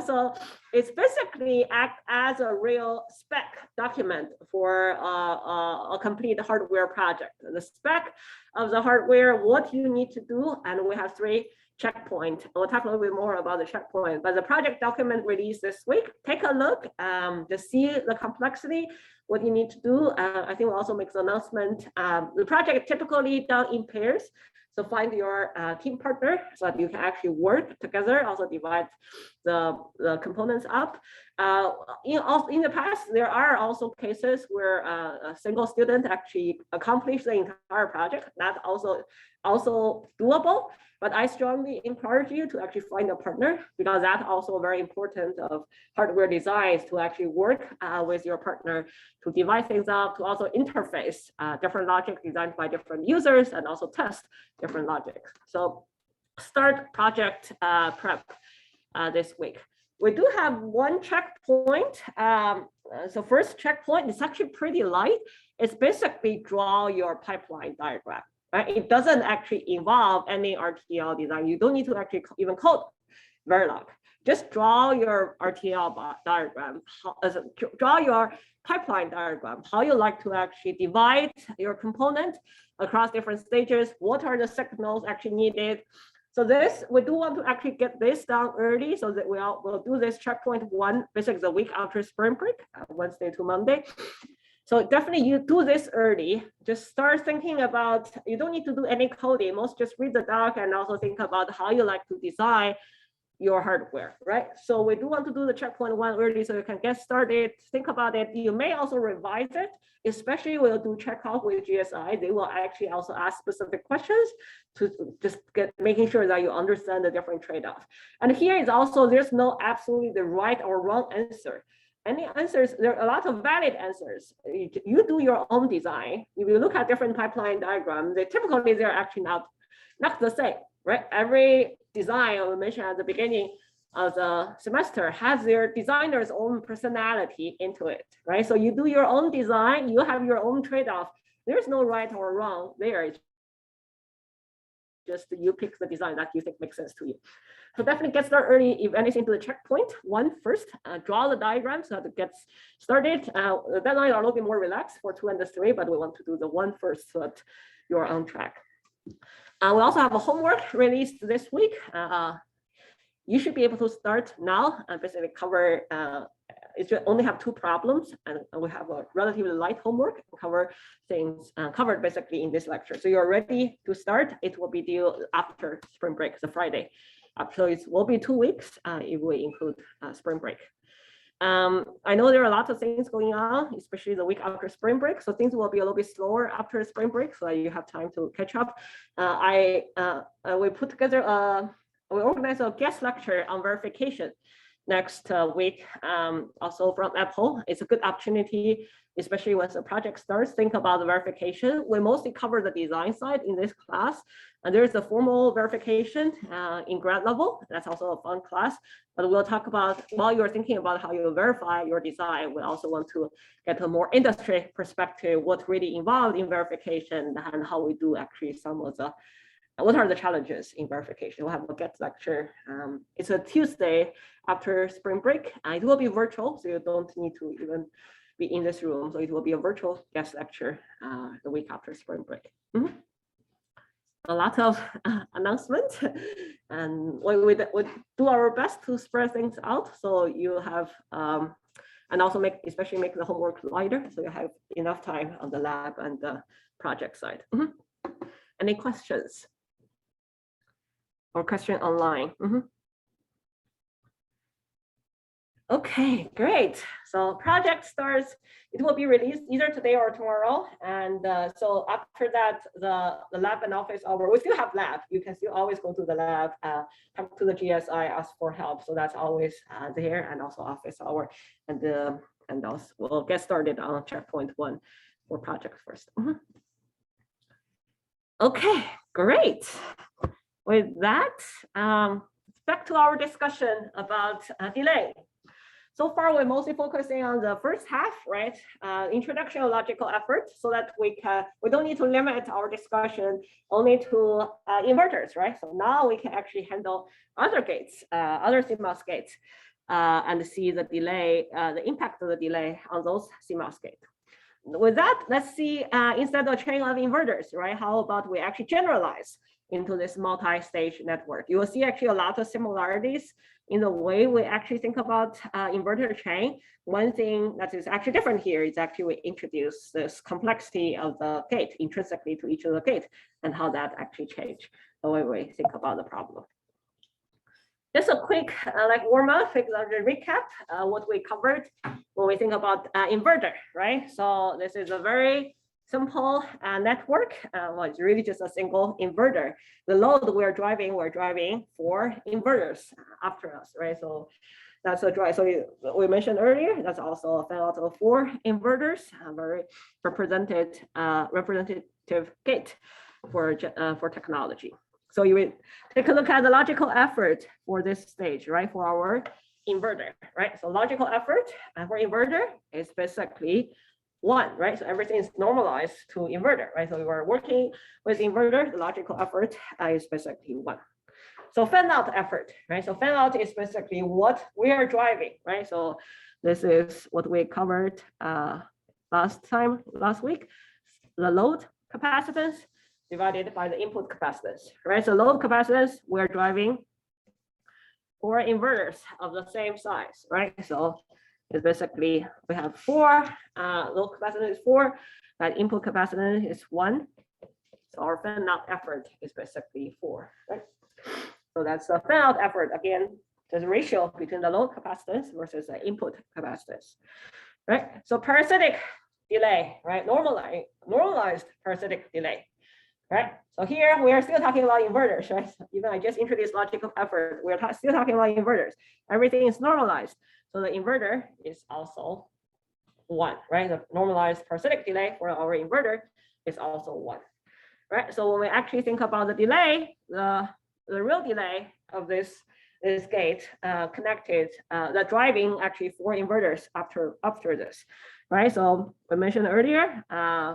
So it's basically act as a real spec document for a complete hardware project. The spec of the hardware, what you need to do, and we have 3 checkpoints. We'll talk a little bit more about the checkpoint, but the project document released this week. Take a look to see the complexity, what you need to do. I think we'll also make the announcement. The project typically done in pairs. So find your team partner so that you can actually work together, also divide the components up. In the past, there are also cases where a single student actually accomplished the entire project. That's also doable. But I strongly encourage you to actually find a partner, because that's also very important of hardware designs, to actually work with your partner to divide things up, to also interface different logic designed by different users and also test different logics. So start project prep this week. We do have 1 checkpoint. So first checkpoint is actually pretty light. It's basically draw your pipeline diagram. Right? It doesn't actually involve any RTL design. You don't need to actually even code Verilog. Just draw your RTL diagram, draw your pipeline diagram, how you like to actually divide your component across different stages. What are the signals actually needed? So this, we do want to actually get this done early so that we'll do this checkpoint 1, basically the week after spring break, Wednesday to Monday. So definitely you do this early. Just start thinking about, you don't need to do any coding. Most just read the doc and also think about how you like to design your hardware, right? So we do want to do the checkpoint 1 early so you can get started, think about it. You may also revise it, especially we'll do checkout with GSI. They will actually also ask specific questions to just making sure that you understand the different trade-offs. And here is also, there's no absolutely the right or wrong answer. any answers? There are a lot of valid answers. You do your own design. If you look at different pipeline diagrams, typically they're actually not the same, right? Every design we mentioned at the beginning of the semester has their designer's own personality into it, right? So you do your own design, you have your own trade-off. There's no right or wrong there. It's just you pick the design that you think makes sense to you. So definitely get started early, if anything, to the checkpoint one first. Draw the diagram so that it gets started. The deadlines are a little bit more relaxed for 2 and the 3, but we want to do the 1 first so that you're on track. We also have a homework released this week. You should be able to start now and basically cover, it should only have 2 problems, and we have a relatively light homework, cover things covered basically in this lecture. So you're ready to start. It will be due after spring break, the Friday. So it will be 2 weeks if we include spring break. I know there are a lot of things going on, especially the week after spring break. So things will be a little bit slower after spring break, so that you have time to catch up. We put together we organize a guest lecture on verification next week, also from Apple. It's a good opportunity, especially once the project starts, think about the verification. We mostly cover the design side in this class. And there's a formal verification in grad level. That's also a fun class. But we'll talk about, while you're thinking about how you verify your design, we also want to get a more industry perspective, what's really involved in verification and how we do actually some of the, what are the challenges in verification. We'll have a guest lecture. It's a Tuesday after spring break. It will be virtual, so you don't need to even be in this room. So it will be a virtual guest lecture the week after spring break. A lot of announcements, and we do our best to spread things out so you have, and also especially make the homework lighter so you have enough time on the lab and the project side. Any questions? Or question online? Okay, great. So project starts, it will be released either today or tomorrow. And so after that, the lab and office hour, we still have lab. You can still always go to the lab, talk to the GSI, ask for help. So that's always there, and also office hour. And also we'll get started on checkpoint 1 for project first. Okay, great. With that, back to our discussion about delay. So far, we're mostly focusing on the first half, right? Introduction of logical effort, so that we don't need to limit our discussion only to inverters, right? So now we can actually handle other gates, other CMOS gates, and see the delay, the impact of the delay on those CMOS gates. With that, let's see, instead of a chain of inverters, right? How about we actually generalize into this multi-stage network? You will see actually a lot of similarities in the way we actually think about inverter chain. One thing that is actually different here is actually we introduce this complexity of the gate intrinsically to each of the gate and how that actually changed the way we think about the problem. Just a quick warm up, recap what we covered when we think about inverter, right? So this is a very simple network. Well, it's really just a single inverter. The load we're driving 4 inverters after us, right? So that's a drive. So we mentioned earlier, that's also a fan out of 4 inverters, a very representative gate for technology. So you will take a look at the logical effort for this stage, right? For our inverter, right? So logical effort for inverter is basically 1, right? So everything is normalized to inverter, right? So we were working with inverter, the logical effort is basically 1. So fan out effort, right? So fan out is basically what we are driving, right? So this is what we covered last week, the load capacitance divided by the input capacitance, right? So load capacitance, we're driving 4 inverters of the same size, right? So it's basically, we have 4, load capacitance is 4, but input capacitance is 1. So our fan out effort is basically 4, right? So that's the fan out effort. Again, there's a ratio between the load capacitance versus the input capacitance, right? So parasitic delay, right? Normalized parasitic delay, right? So here we are still talking about inverters, right? So even I just introduced logical effort, we're still talking about inverters. Everything is normalized. So the inverter is also 1, right? The normalized parasitic delay for our inverter is also 1, right? So when we actually think about the delay, the real delay of this gate connected, the driving actually 4 inverters after this, right? So we mentioned earlier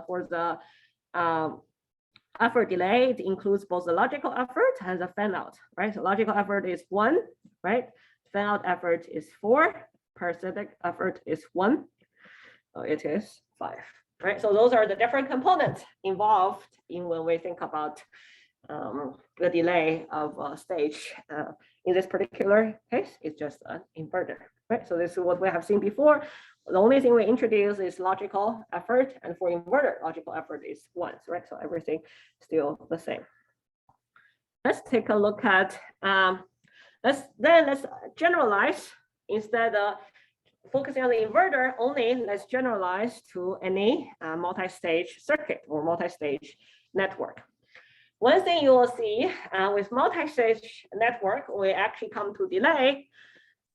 for the effort delay, it includes both the logical effort and the fan out, right? So logical effort is 1, right? Fan out effort is 4, parasitic effort is 1, so it is 5, right? So those are the different components involved in when we think about the delay of a stage. In this particular case, it's just an inverter, right? So this is what we have seen before. The only thing we introduce is logical effort, and for inverter, logical effort is 1, right? So everything still the same. Let's take a look at, let's generalize instead of focusing on the inverter only, let's generalize to any multi-stage circuit or multi-stage network. One thing you will see with multi-stage network, we actually come to delay.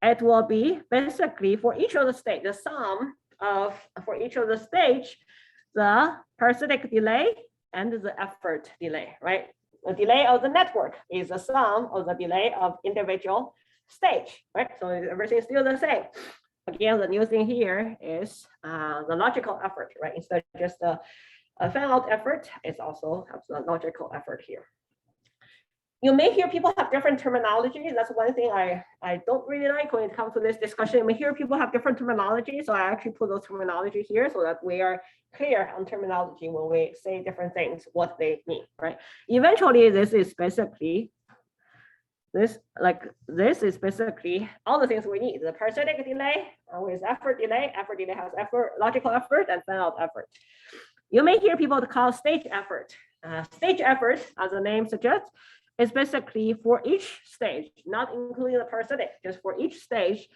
It will be basically for each of the stage, the sum of for each of the stage, the parasitic delay and the effort delay, right? The delay of the network is the sum of the delay of individual stage, right? So everything is still the same. Again, the new thing here is the logical effort, right? Instead of just a fan out effort, it also has the logical effort here. You may hear people have different terminology. That's one thing I don't really like when it comes to this discussion. You may hear people have different terminology. So I actually put those terminology here so that we are clear on terminology when we say different things, what they mean, right? Eventually, this is basically this is basically all the things we need. The parasitic delay with effort delay has effort, logical effort, and fan out effort. You may hear people call stage effort. Stage effort, as the name suggests, is basically for each stage, not including the parasitic, just for each stage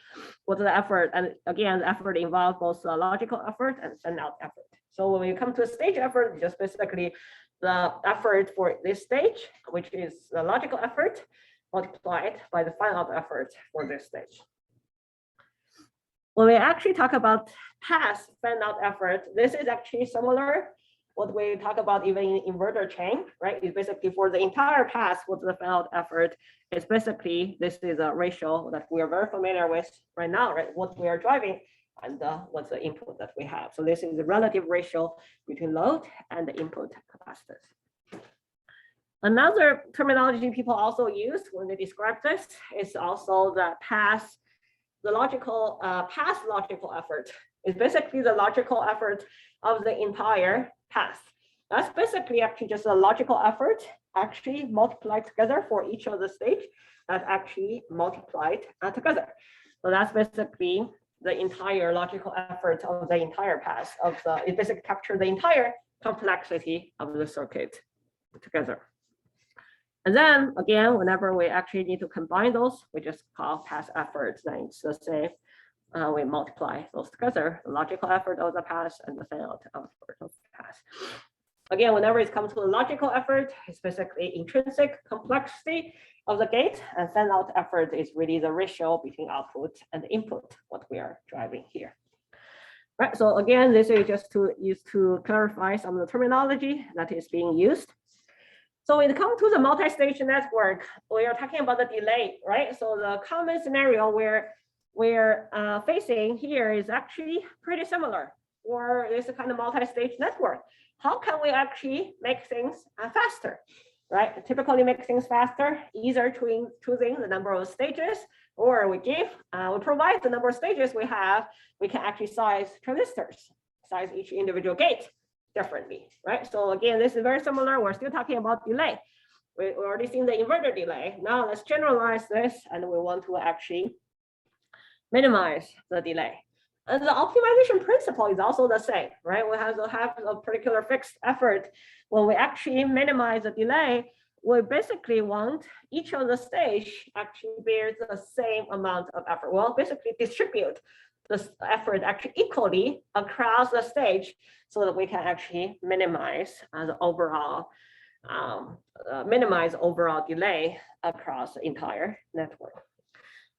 with the effort. And again, the effort involves both the logical effort and fan out effort. So when we come to a stage effort, just basically the effort for this stage, which is the logical effort, multiplied by the fan out effort for this stage. When we actually talk about pass fan out effort, this is actually similar what we talk about even in inverter chain, right? It's basically for the entire pass with the fan out effort. It's basically, this is a ratio that we are very familiar with right now, right? What we are driving and what's the input that we have. So this is the relative ratio between load and the input capacitance. Another terminology people also use when they describe this is also the pass logical effort. It's basically the logical effort of the entire path. That's basically actually just a logical effort actually multiplied together for each of the stage that's actually multiplied together. So that's basically the entire logical effort of the entire path of the, it basically captures the entire complexity of the circuit together. And then again, whenever we actually need to combine those, we just call path efforts. Then it's the same. We multiply those together, the logical effort of the pass and the fan out effort of the pass. Again, whenever it comes to the logical effort, it's basically intrinsic complexity of the gate, and fan out effort is really the ratio between output and input, what we are driving here. Right, so again, this is just to clarify some of the terminology that is being used. So when it comes to the multi-stage network, we are talking about the delay, right? So the common scenario where we're facing here is actually pretty similar, or it's a kind of multi-stage network. How can we actually make things faster, right? Typically make things faster, either choosing the number of stages, or we provide the number of stages we have, we can actually size transistors, size each individual gate differently, right? So again, this is very similar. We're still talking about delay. We already seen the inverter delay. Now let's generalize this, and we want to actually minimize the delay. And the optimization principle is also the same, right? We have to have a particular fixed effort. When we actually minimize the delay, we basically want each of the stage actually bears the same amount of effort. Well, basically distribute this effort actually equally across the stage so that we can actually minimize the overall minimize overall delay across the entire network.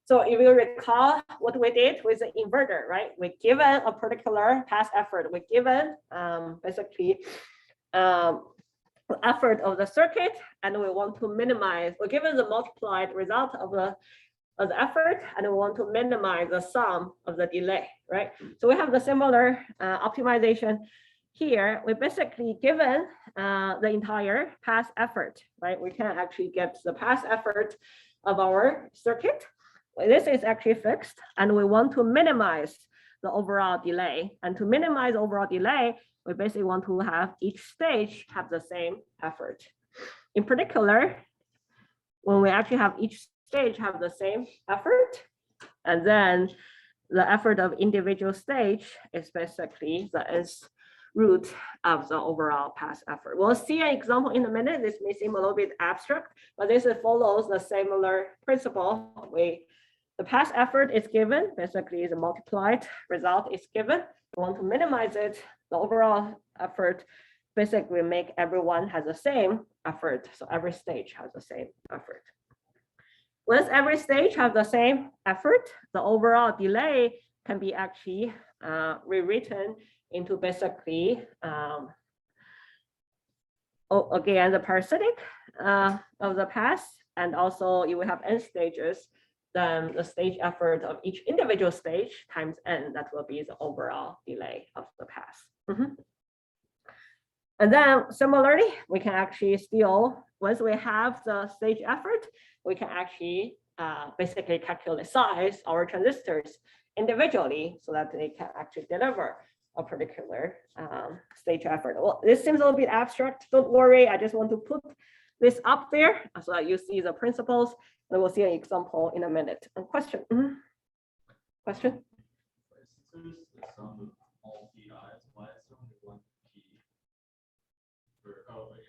So if you recall what we did with the inverter, right? We given a particular path effort, we given basically effort of the circuit, and we want to minimize, we're given the multiplied result of the effort, and we want to minimize the sum of the delay, right? So we have the similar optimization here. We basically given the entire path effort, right? We can actually get the path effort of our circuit. This is actually fixed, and we want to minimize the overall delay. And to minimize overall delay, we basically want to have each stage have the same effort. In particular, when we actually have each stage have the same effort, and then the effort of individual stage is basically the nth root of the overall path effort. We'll see an example in a minute. This may seem a little bit abstract, but this follows the similar principle. The path effort is given, basically the multiplied result is given. We want to minimize it. The overall effort basically make everyone has the same effort. So every stage has the same effort. Once every stage has the same effort, the overall delay can be actually rewritten into basically, again, the parasitic of the path. And also you will have n stages, then the stage effort of each individual stage times n, that will be the overall delay of the path. And then similarly, we can actually still, once we have the stage effort, we can actually basically calculate size our transistors individually so that they can actually deliver a particular stage effort. Well, this seems a little bit abstract. Don't worry, I just want to put this up there so that you see the principles. And we'll see an example in a minute. A question? Question? Since there's the sum of all PIs, why is there only one P? I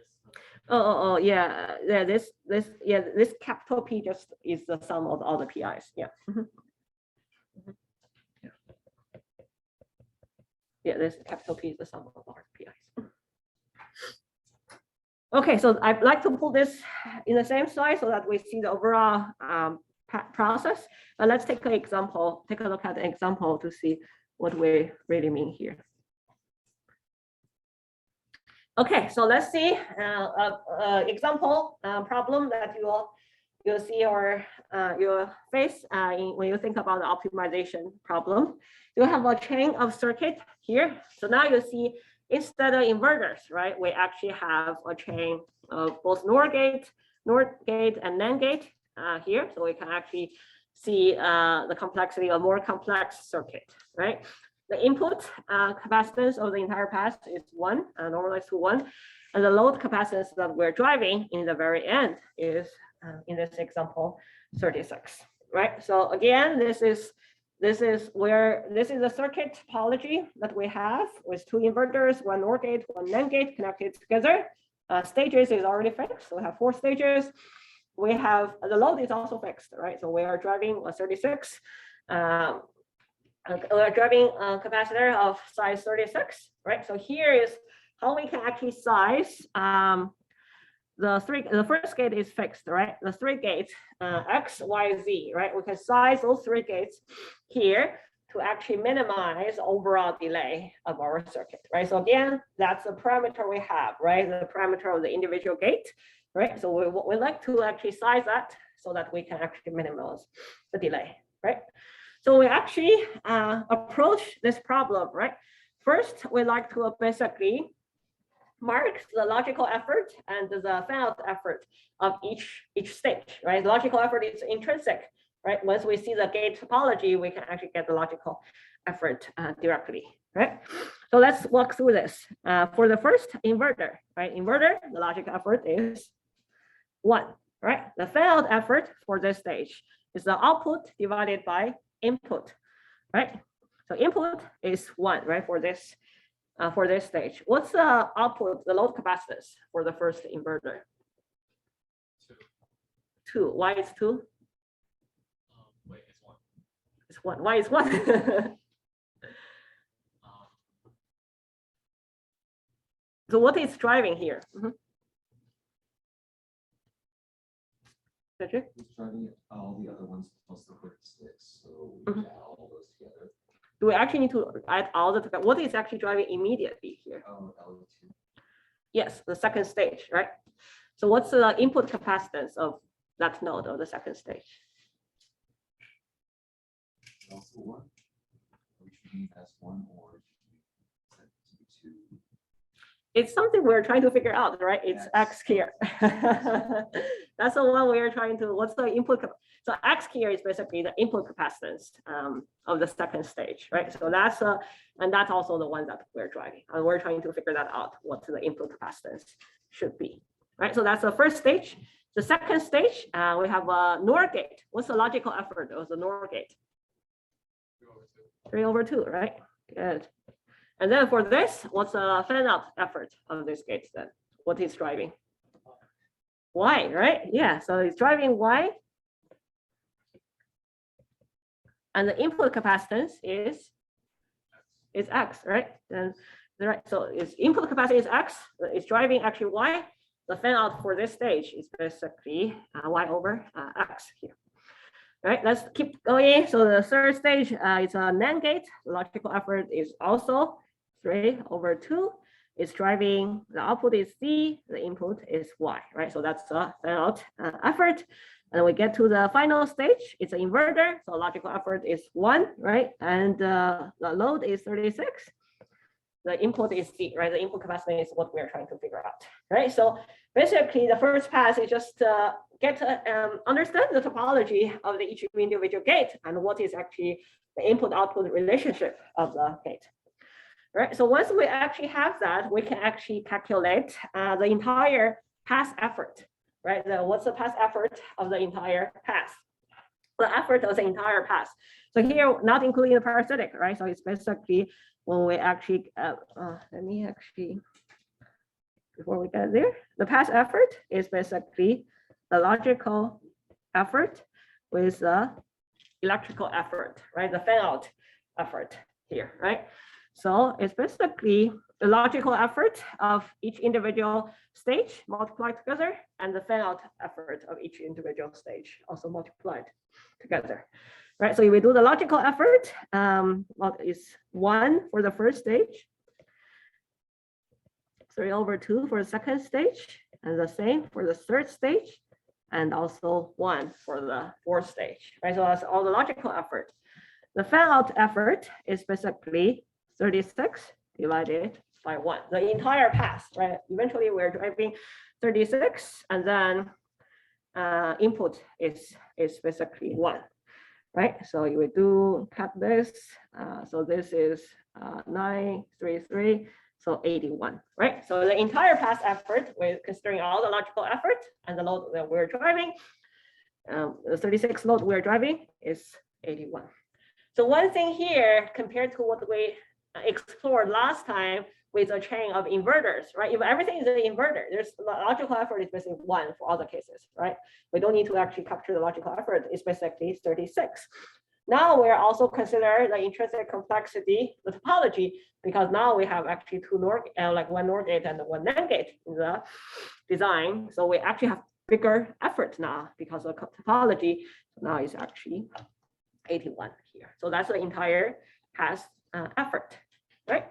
guess. Yeah. This capital P just is the sum of all the PIs. Yeah. Yeah, this capital P is the sum of all the PIs. Okay, so I'd like to pull this in the same slide so that we see the overall process. Let's take an example, take a look at an example to see what we really mean here. Okay, so let's see example problem that you'll see or you'll face when you think about the optimization problem. You have a chain of circuit here. So now you see instead of inverters, right, we actually have a chain of both NOR gate and NAND gate here. So we can actually see the complexity of more complex circuit, right? The input capacitance of the entire path is 1, normalized to 1. And the load capacitance that we're driving in the very end is, in this example, 36, right? So again, this is the circuit topology that we have with 2 inverters, 1 NOR gate, 1 NAND gate connected together. Stages is already fixed. So we have 4 stages. We have the load is also fixed, right? So we are driving a 36. We're driving a capacitor of size 36, right? So here is how we can actually size the first gate is fixed, right? The 3 gates, X, Y, Z, right? We can size those 3 gates here to actually minimize overall delay of our circuit, right? So again, that's the parameter we have, right? The parameter of the individual gate, right? So we like to actually size that so that we can actually minimize the delay, right? So we actually approach this problem, right? First, we like to basically mark the logical effort and the fan-out effort of each stage, right? Logical effort is intrinsic, right? Once we see the gate topology, we can actually get the logical effort directly, right? So let's walk through this. For the first inverter, right? Inverter, the logical effort is 1, right? The fan-out effort for this stage is the output divided by input, right? So input is 1, right? For this stage. What's the output, the load capacitance for the first inverter? 2. Why is 2? Wait, it's 1. It's 1. Why is 1? So what is driving here? Cedric? Who's driving all the other ones plus the 36, so we Mhm. add all those together. Do we actually need to add all the, what is actually driving immediately here? Oh, L2. Yes, the second stage, right? So what's the input capacitance of that node of the second stage? Also one. We should be S1 or set to 2. It's something we're trying to figure out, right? It's X here. That's the one we're trying to, what's the input? So X here is basically the input capacitance of the second stage, right? So that's, and that's also the one that we're driving. And we're trying to figure that out, what the input capacitance should be, right? So that's the first stage. The second stage, we have a NOR gate. What's the logical effort of the NOR gate? 3/2, right? Good. And then for this, what's the fan out effort of this gate then? What is driving? Y, right? Yeah, so it's driving Y. And the input capacitance is X, right? Then right, so its input capacitance is X, it's driving actually Y. The fan out for this stage is basically Y over X here. All right, let's keep going. So the third stage is a NAND gate. The logical effort is also 3/2. It's driving, the output is C, the input is Y, right? So that's the fan out effort. And we get to the final stage, it's an inverter. So logical effort is 1, right? And the load is 36. The input is C, right? The input capacity is what we're trying to figure out, right? So basically the first pass is just understand the topology of each individual gate and what is actually the input output relationship of the gate. Right, so once we actually have that, we can actually calculate the entire pass effort, right? What's the pass effort of the entire pass? The effort of the entire pass. So here, not including the parasitic, right? So it's basically when we actually, let me actually, before we get there, the pass effort is basically the logical effort with the electrical effort, right? The fan out effort here, right? So it's basically the logical effort of each individual stage multiplied together and the fan out effort of each individual stage also multiplied together, right? So if we do the logical effort, well, it's 1 for the first stage, 3/2 for the second stage, and the same for the third stage, and also 1 for the fourth stage, right? So that's all the logical effort. The fan out effort is basically 36 divided by 1, the entire pass, right? Eventually we're driving 36 and then input is basically 1, right? So you would do cut this. So this is 933, so 81, right? So the entire pass effort, with considering all the logical effort and the load that we're driving, the 36 load we're driving is 81. So one thing here, compared to what we explored last time with a chain of inverters, right? If everything is an inverter, there's the logical effort is basically 1 for all the cases, right? We don't need to actually capture the logical effort. It's basically 36. Now we're also consider the intrinsic complexity, the topology, because now we have actually two NOR, like one NOR gate and one NAND gate in the design. So we actually have bigger effort now because of topology. Now it's actually 81 here. So that's the entire pass effort, right?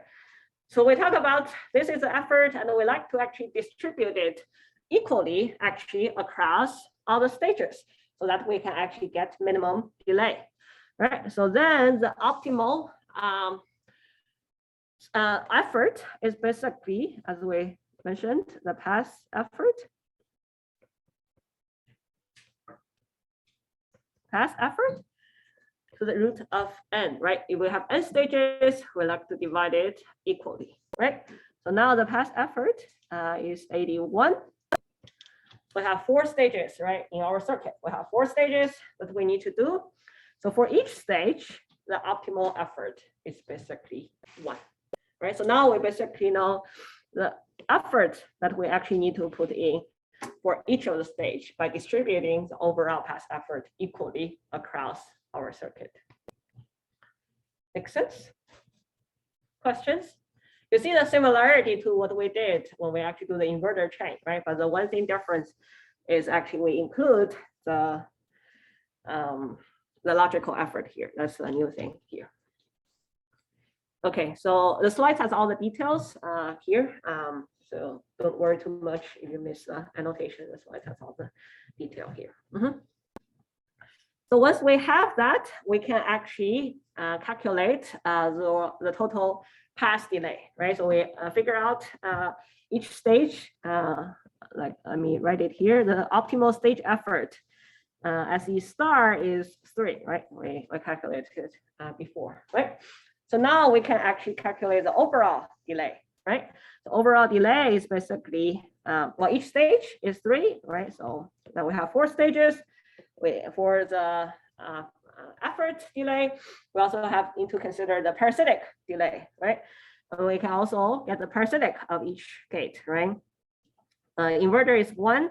So we talk about this is the effort, and we like to actually distribute it equally actually across all the stages so that we can actually get minimum delay, right? So then the optimal effort is basically, as we mentioned, the pass effort. Pass effort to the root of n, right? If we have n stages, we like to divide it equally, right? So now the pass effort is 81. We have 4 stages, right? In our circuit, we have 4 stages that we need to do. So for each stage, the optimal effort is basically 1, right? So now we basically know the effort that we actually need to put in for each of the stage by distributing the overall pass effort equally across our circuit. Make sense? Questions? You see the similarity to what we did when we actually do the inverter chain, right? But the one thing difference is actually we include the logical effort here. That's a new thing here. Okay, so the slides has all the details here. So don't worry too much if you miss the annotation. The slide has all the detail here. So once we have that, we can actually calculate the total path delay, right? So we figure out each stage, like let me write it here, the optimal stage effort SE star is 3, right? We calculated before, right? So now we can actually calculate the overall delay, right? The overall delay is basically, well, each stage is 3, right? So now we have 4 stages. For the effort delay, we also have to consider the parasitic delay, right? And we can also get the parasitic of each gate, right? Inverter is 1.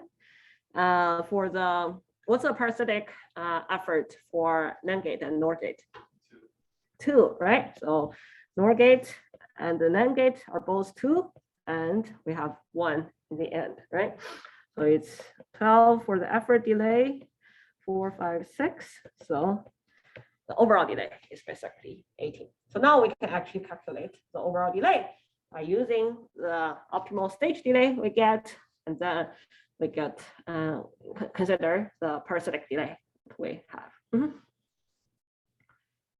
For the, what's the parasitic effort for NAND gate and NOR gate? 2, right? So NOR gate and the NAND gate are both 2, and we have 1 in the end, right? So it's 12 for the effort delay, 4, 5, 6. So the overall delay is basically 18. So now we can actually calculate the overall delay by using the optimal stage delay we get, and then we get consider the parasitic delay we have.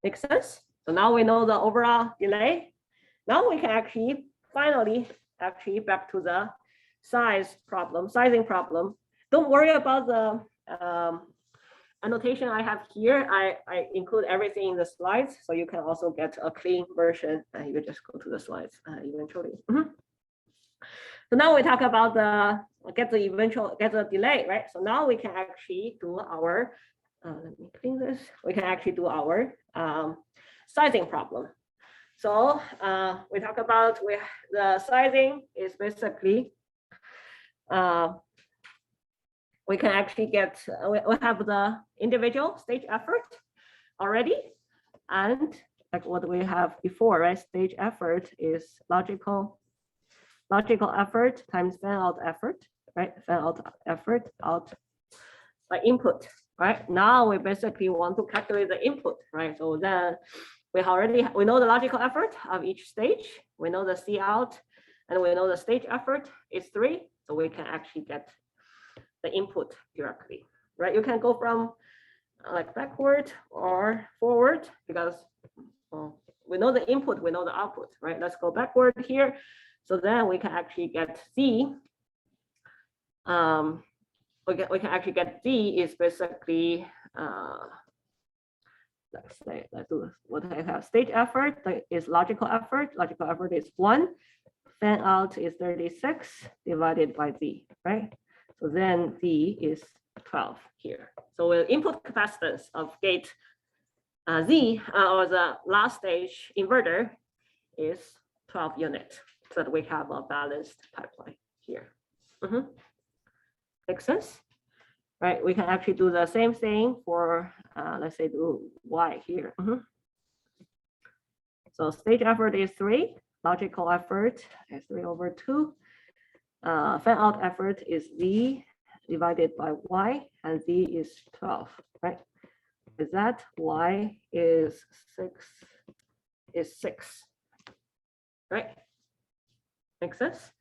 Makes sense? So now we know the overall delay. Now we can actually finally back to the sizing problem. Don't worry about the annotation I have here. I include everything in the slides, so you can also get a clean version and you just go to the slides eventually. So now we talk about get the delay, right? So now we can actually do our let me clean this. We can actually do our sizing problem. So we talk about the sizing is basically we can actually get, we have the individual stage effort already. And like what we have before, right? Stage effort is logical effort times fan out effort, right? Fan out effort out by input, right? Now we basically want to calculate the input, right? So then we know the logical effort of each stage. We know the C out, and we know the stage effort is 3. So we can actually get the input directly, right? You can go from like backward or forward because we know the input, we know the output, right? Let's go backward here. So then we can actually get Z. We can actually get Z is basically let's do what I have. Stage effort is logical effort. Logical effort is 1. Fan out is 36 divided by Z, right? So then Z is 12 here. So with input capacitance of gate Z or the last stage inverter is 12 units, so that we have a balanced pipeline here. Makes sense? Right, we can actually do the same thing for, let's say, do Y here. So stage effort is 3, logical effort is 3/2. Fan out effort is Z divided by Y, and Z is 12, right? Is that Y is 6, right? Makes sense?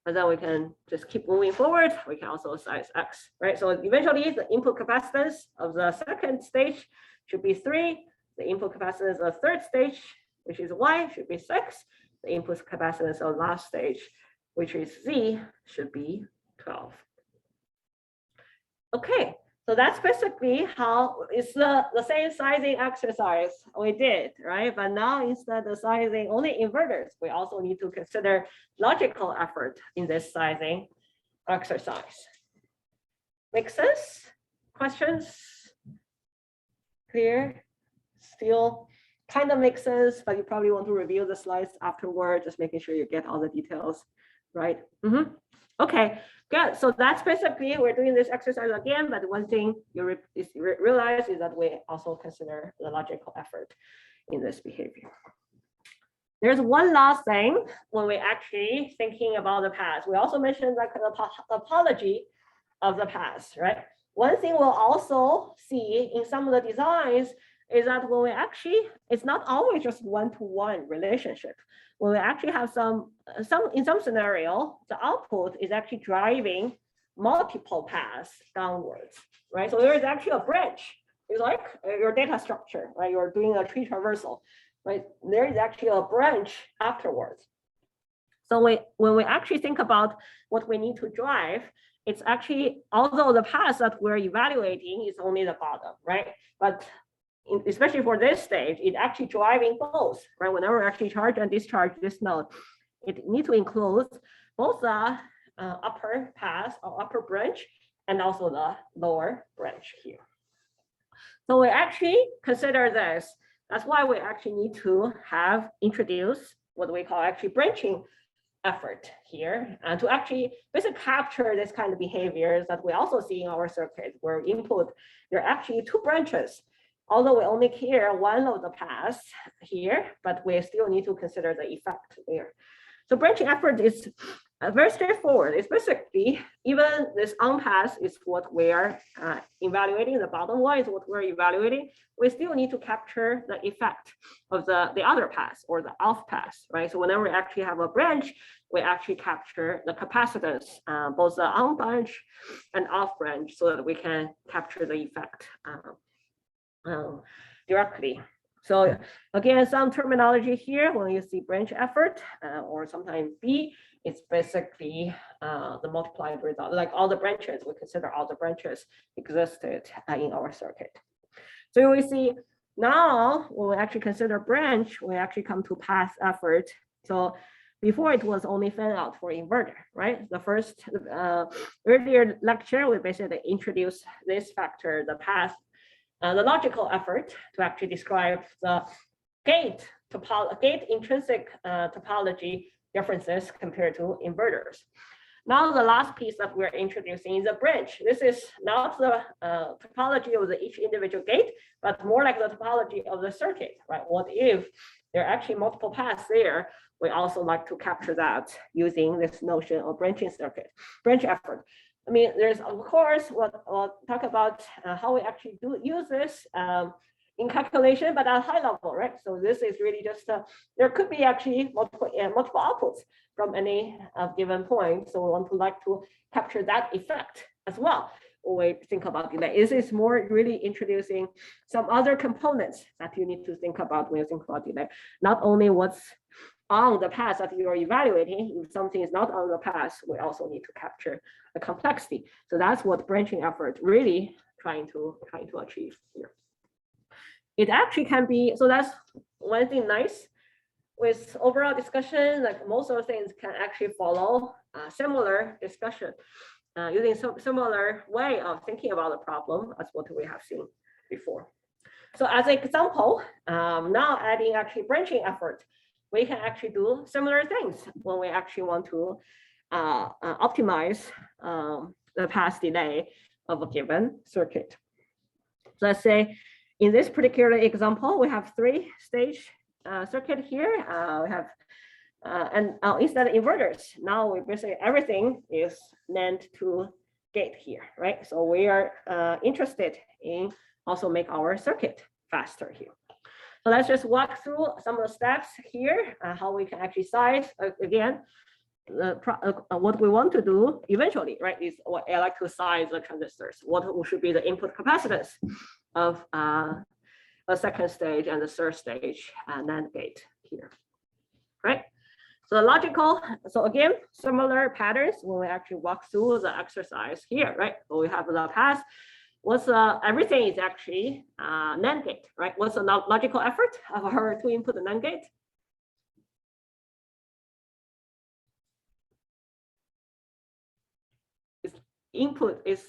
And then we can just keep moving forward. We can also size X, right? So eventually the input capacitance of the second stage should be 3. The input capacitance of the third stage, which is Y, should be 6. The input capacitance of last stage, which is Z, should be 12. Okay, so that's basically how it's the same sizing exercise we did, right? But now instead of sizing only inverters, we also need to consider logical effort in this sizing exercise. Make sense? Questions? Clear? Still kind of makes sense, but you probably want to review the slides afterward, just making sure you get all the details, right? Okay, good. So that's basically, we're doing this exercise again, but one thing you realize is that we also consider the logical effort in this behavior. There's one last thing when we're actually thinking about the path. We also mentioned like the topology of the path, right? one thing we'll also see in some of the designs is that when we actually, it's not always just one-to-one relationship. When we actually have in some scenario, the output is actually driving multiple paths downwards, right? So there is actually a branch. It's like your data structure, right? You're doing a tree traversal, right? There is actually a branch afterwards. So when we actually think about what we need to drive, it's actually, although the path that we're evaluating is only the bottom, right? But especially for this stage, it's actually driving both, right? Whenever we actually charge and discharge this node, it needs to include both the upper path or upper branch and also the lower branch here. So we actually consider this. That's why we actually need to have introduced what we call actually branching effort here, and to actually basically capture this kind of behaviors that we also see in our circuit, where input, there are actually two branches. Although we only care one of the paths here, but we still need to consider the effect there. So branching effort is very straightforward. It's basically, even this on path is what we're evaluating, the bottom one is what we're evaluating, we still need to capture the effect of the other path or the off path, right? So whenever we actually have a branch, we actually capture the capacitance, both the on branch and off branch, so that we can capture the effect directly. So again, some terminology here, when you see branch effort or sometimes B, it's basically the multiplied result, like all the branches, we consider all the branches existed in our circuit. So we see now, when we actually consider branch, we actually come to path effort. So before it was only fan out for inverter, right? The first earlier lecture, we basically introduced this factor, the path, the logical effort to actually describe the gate intrinsic topology differences compared to inverters. Now the last piece that we're introducing is a branch. This is not the topology of each individual gate, but more like the topology of the circuit, right? What if there are actually multiple paths there? We also like to capture that using this notion of branching circuit, branch effort. I mean, there's, of course, we'll talk about how we actually use this in calculation, but at high level, right? So this is really just, there could be actually multiple outputs from any given point. So we want to like to capture that effect as well. When we think about delay, is this more really introducing some other components that you need to think about when you think about delay, not only what's on the path that you are evaluating. If something is not on the path, we also need to capture the complexity. So that's what branching effort really trying to achieve here. It actually can be, so that's one thing nice with overall discussion, like most of the things can actually follow a similar discussion using some similar way of thinking about the problem as what we have seen before. So as an example, now adding actually branching effort, we can actually do similar things when we actually want to optimize the path delay of a given circuit. So let's say in this particular example, we have 3-stage circuit here. We have, and instead of inverters, now we basically everything is NAND to gate here, right? So we are interested in also make our circuit faster here. So let's just walk through some of the steps here, how we can actually size, again, what we want to do eventually, right, is what I like to size the transistors. What should be the input capacitance of a second stage and the third stage NAND gate here, right? So the logical, so again, similar patterns when we actually walk through the exercise here, right? So we have the path. What's everything is actually NAND gate, right? What's the logical effort of our to input the NAND gate? Input is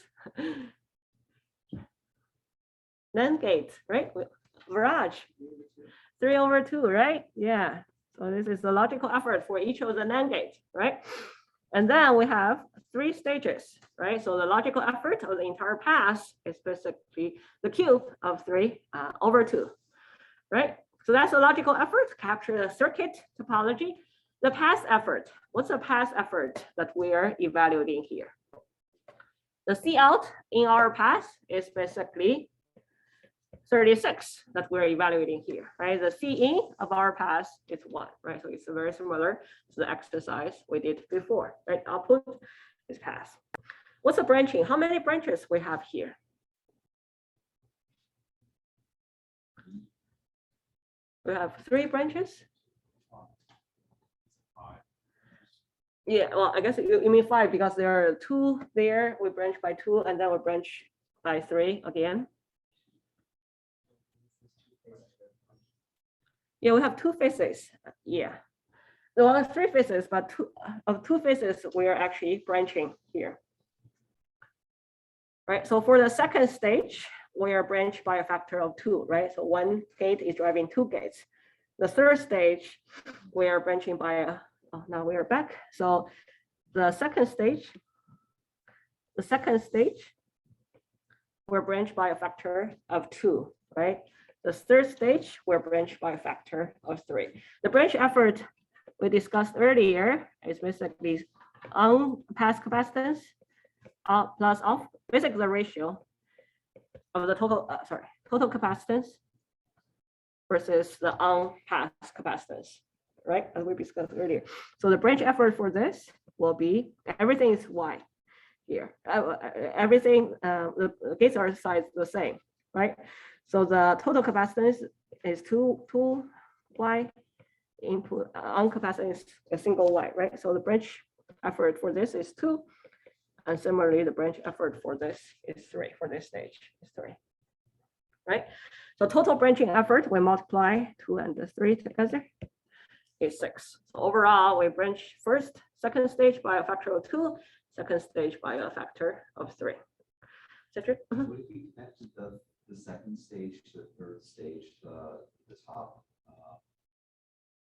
NAND gate, right? Viraj, 3/2, right? Yeah. So this is the logical effort for each of the NAND gates, right? And then we have 3 stages, right? So the logical effort of the entire path is basically the cube of 3/2, right? So that's the logical effort to capture the circuit topology. The path effort, what's the path effort that we are evaluating here? The C out in our path is basically 36 that we're evaluating here, right? The C in of our path is 1, right? So it's very similar to the exercise we did before, right? Output is path. What's the branching? How many branches we have here? We have 3 branches. Yeah, well, I guess you mean 5 because there are 2 there. We branch by 2 and then we branch by 3 again. Yeah, we have 2 faces. Yeah. There are 3 faces, but 2 faces we are actually branching here. Right. So for the second stage, we are branched by a factor of 2, right? So 1 gate is driving 2 gates. The third stage, we are branching by a, oh, now we are back. So the second stage, we're branched by a factor of 2, right? The third stage, we're branched by a factor of 3. The branch effort we discussed earlier is basically on path capacitance plus off, basically the ratio of the total, total capacitance versus the on path capacitance, right? As we discussed earlier. So the branch effort for this will be, everything is Y here. Everything, the gates are size the same, right? So the total capacitance is 2Y input, on capacitance is a single Y, right? So the branch effort for this is 2. And similarly, the branch effort for this is 3, for this stage is 3, right? So total branching effort, we multiply 2 and the 3 together is 6. So overall, we branch first, second stage by a factor of 2, second stage by a factor of 3. Cedric? What if you connected the second stage to the third stage, the top?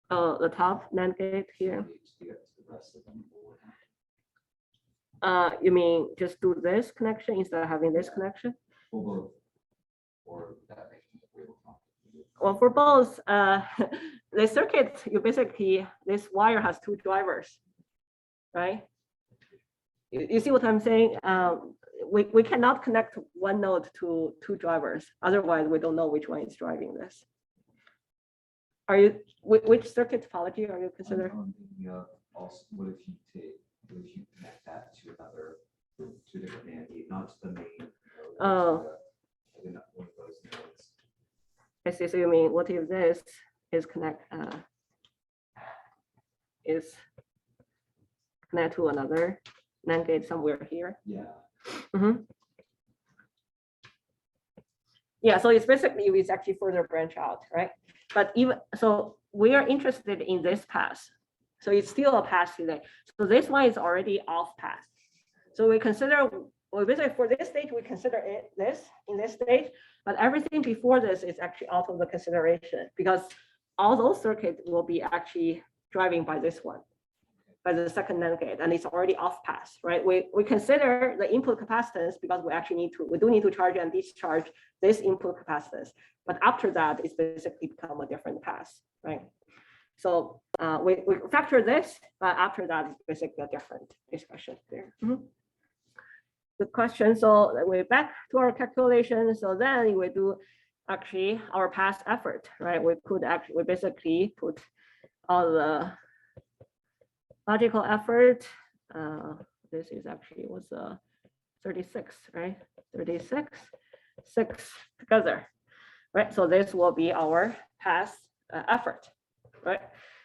The top NAND gate here. To get to the rest of them? You mean just do this connection instead of having this connection? Or that makes it way more complicated. Well, for both, the circuit, you basically, this wire has 2 drivers, right? You see what I'm saying? We cannot connect one node to 2 drivers. Otherwise, we don't know which one is driving this. Are you, which circuit topology are you considering? I'm thinking of also, what if you connect that to another, to a different NAND gate, not to the main node, Oh. to one of those nodes. I see. So you mean, what if this is connect to another NAND gate somewhere here? Yeah. Mm-hmm. Yeah, so it's basically, it's actually further branch out, right? But even so, we are interested in this path. So it's still a path delay. So this one is already off path. So we consider, well, basically for this stage, we consider it this in this stage, but everything before this is actually out of the consideration because all those circuits will be actually driving by this one, by the second NAND gate, and it's already off path, right? We consider the input capacitance because we do need to charge and discharge this input capacitance. But after that, it's basically become a different path, right? So we factor this, but after that, it's basically a different discussion there. Mm-hmm. Good question. So we're back to our calculation. So then we do actually our past effort, right? We basically put all the logical effort. This is actually was 36, right? 36, 6 together, right? So this will be our past effort, right?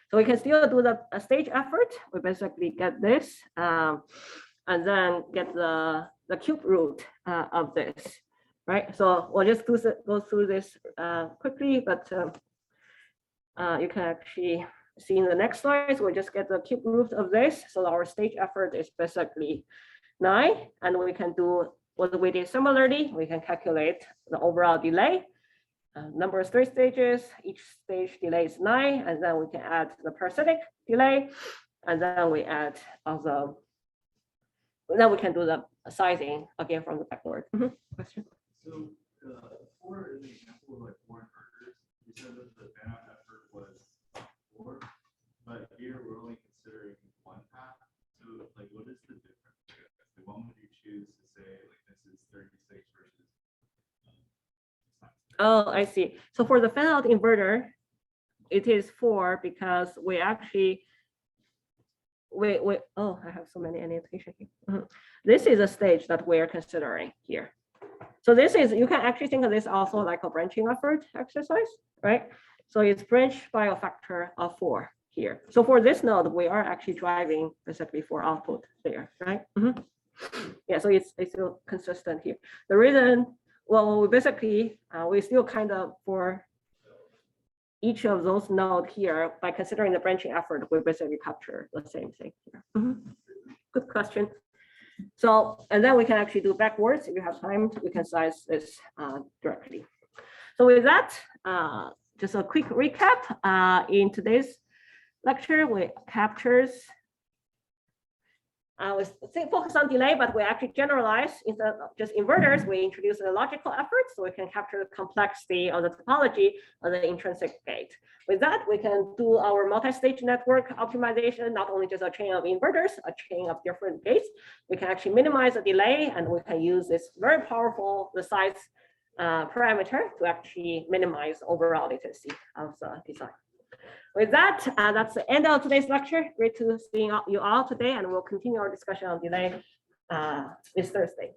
So we can still do the stage effort. We basically get this and then get the cube root of this, right? So we'll just go through this quickly, but you can actually see in the next slides, we'll just get the cube root of this. So our stage effort is basically 9, and we can do what we did similarly. We can calculate the overall delay. Number of 3 stages, each stage delay is 9, and then we can add the parasitic delay, and then we add also, then we can do the sizing again from the backboard. Question? So for an example of like 4 inverters, you said that the fan out effort was 4, but here we're only considering 1 path. So like, what is the difference? Like, what would you choose to say? Oh, I see. So for the fan-out inverter, it is 4 because we actually, oh, I have so many annotations here. Mhm. This is a stage that we're considering here. So this is, you can actually think of this also like a branching effort exercise, right? So it's branched by a factor of 4 here. So for this node, we are actually driving basically for output there, right? Mhm. Yeah, so it's still consistent here. The reason, well, we basically, we still kind of for each of those nodes here, by considering the branching effort, we basically capture the same thing here. Mhm. Good question. So, and then we can actually do backwards. If you have time, we can size this directly. So with that, just a quick recap. In today's lecture, we captures, we focus on delay, but we actually generalize instead of just inverters. We introduce a logical effort so we can capture the complexity of the topology of the intrinsic gate. With that, we can do our multi-stage network optimization, not only just a chain of inverters, a chain of different gates. We can actually minimize the delay, and we can use this very powerful, the size parameter to actually minimize overall latency of the design. With that, that's the end of today's lecture. Great to see you all today, and we'll continue our discussion on delay this Thursday.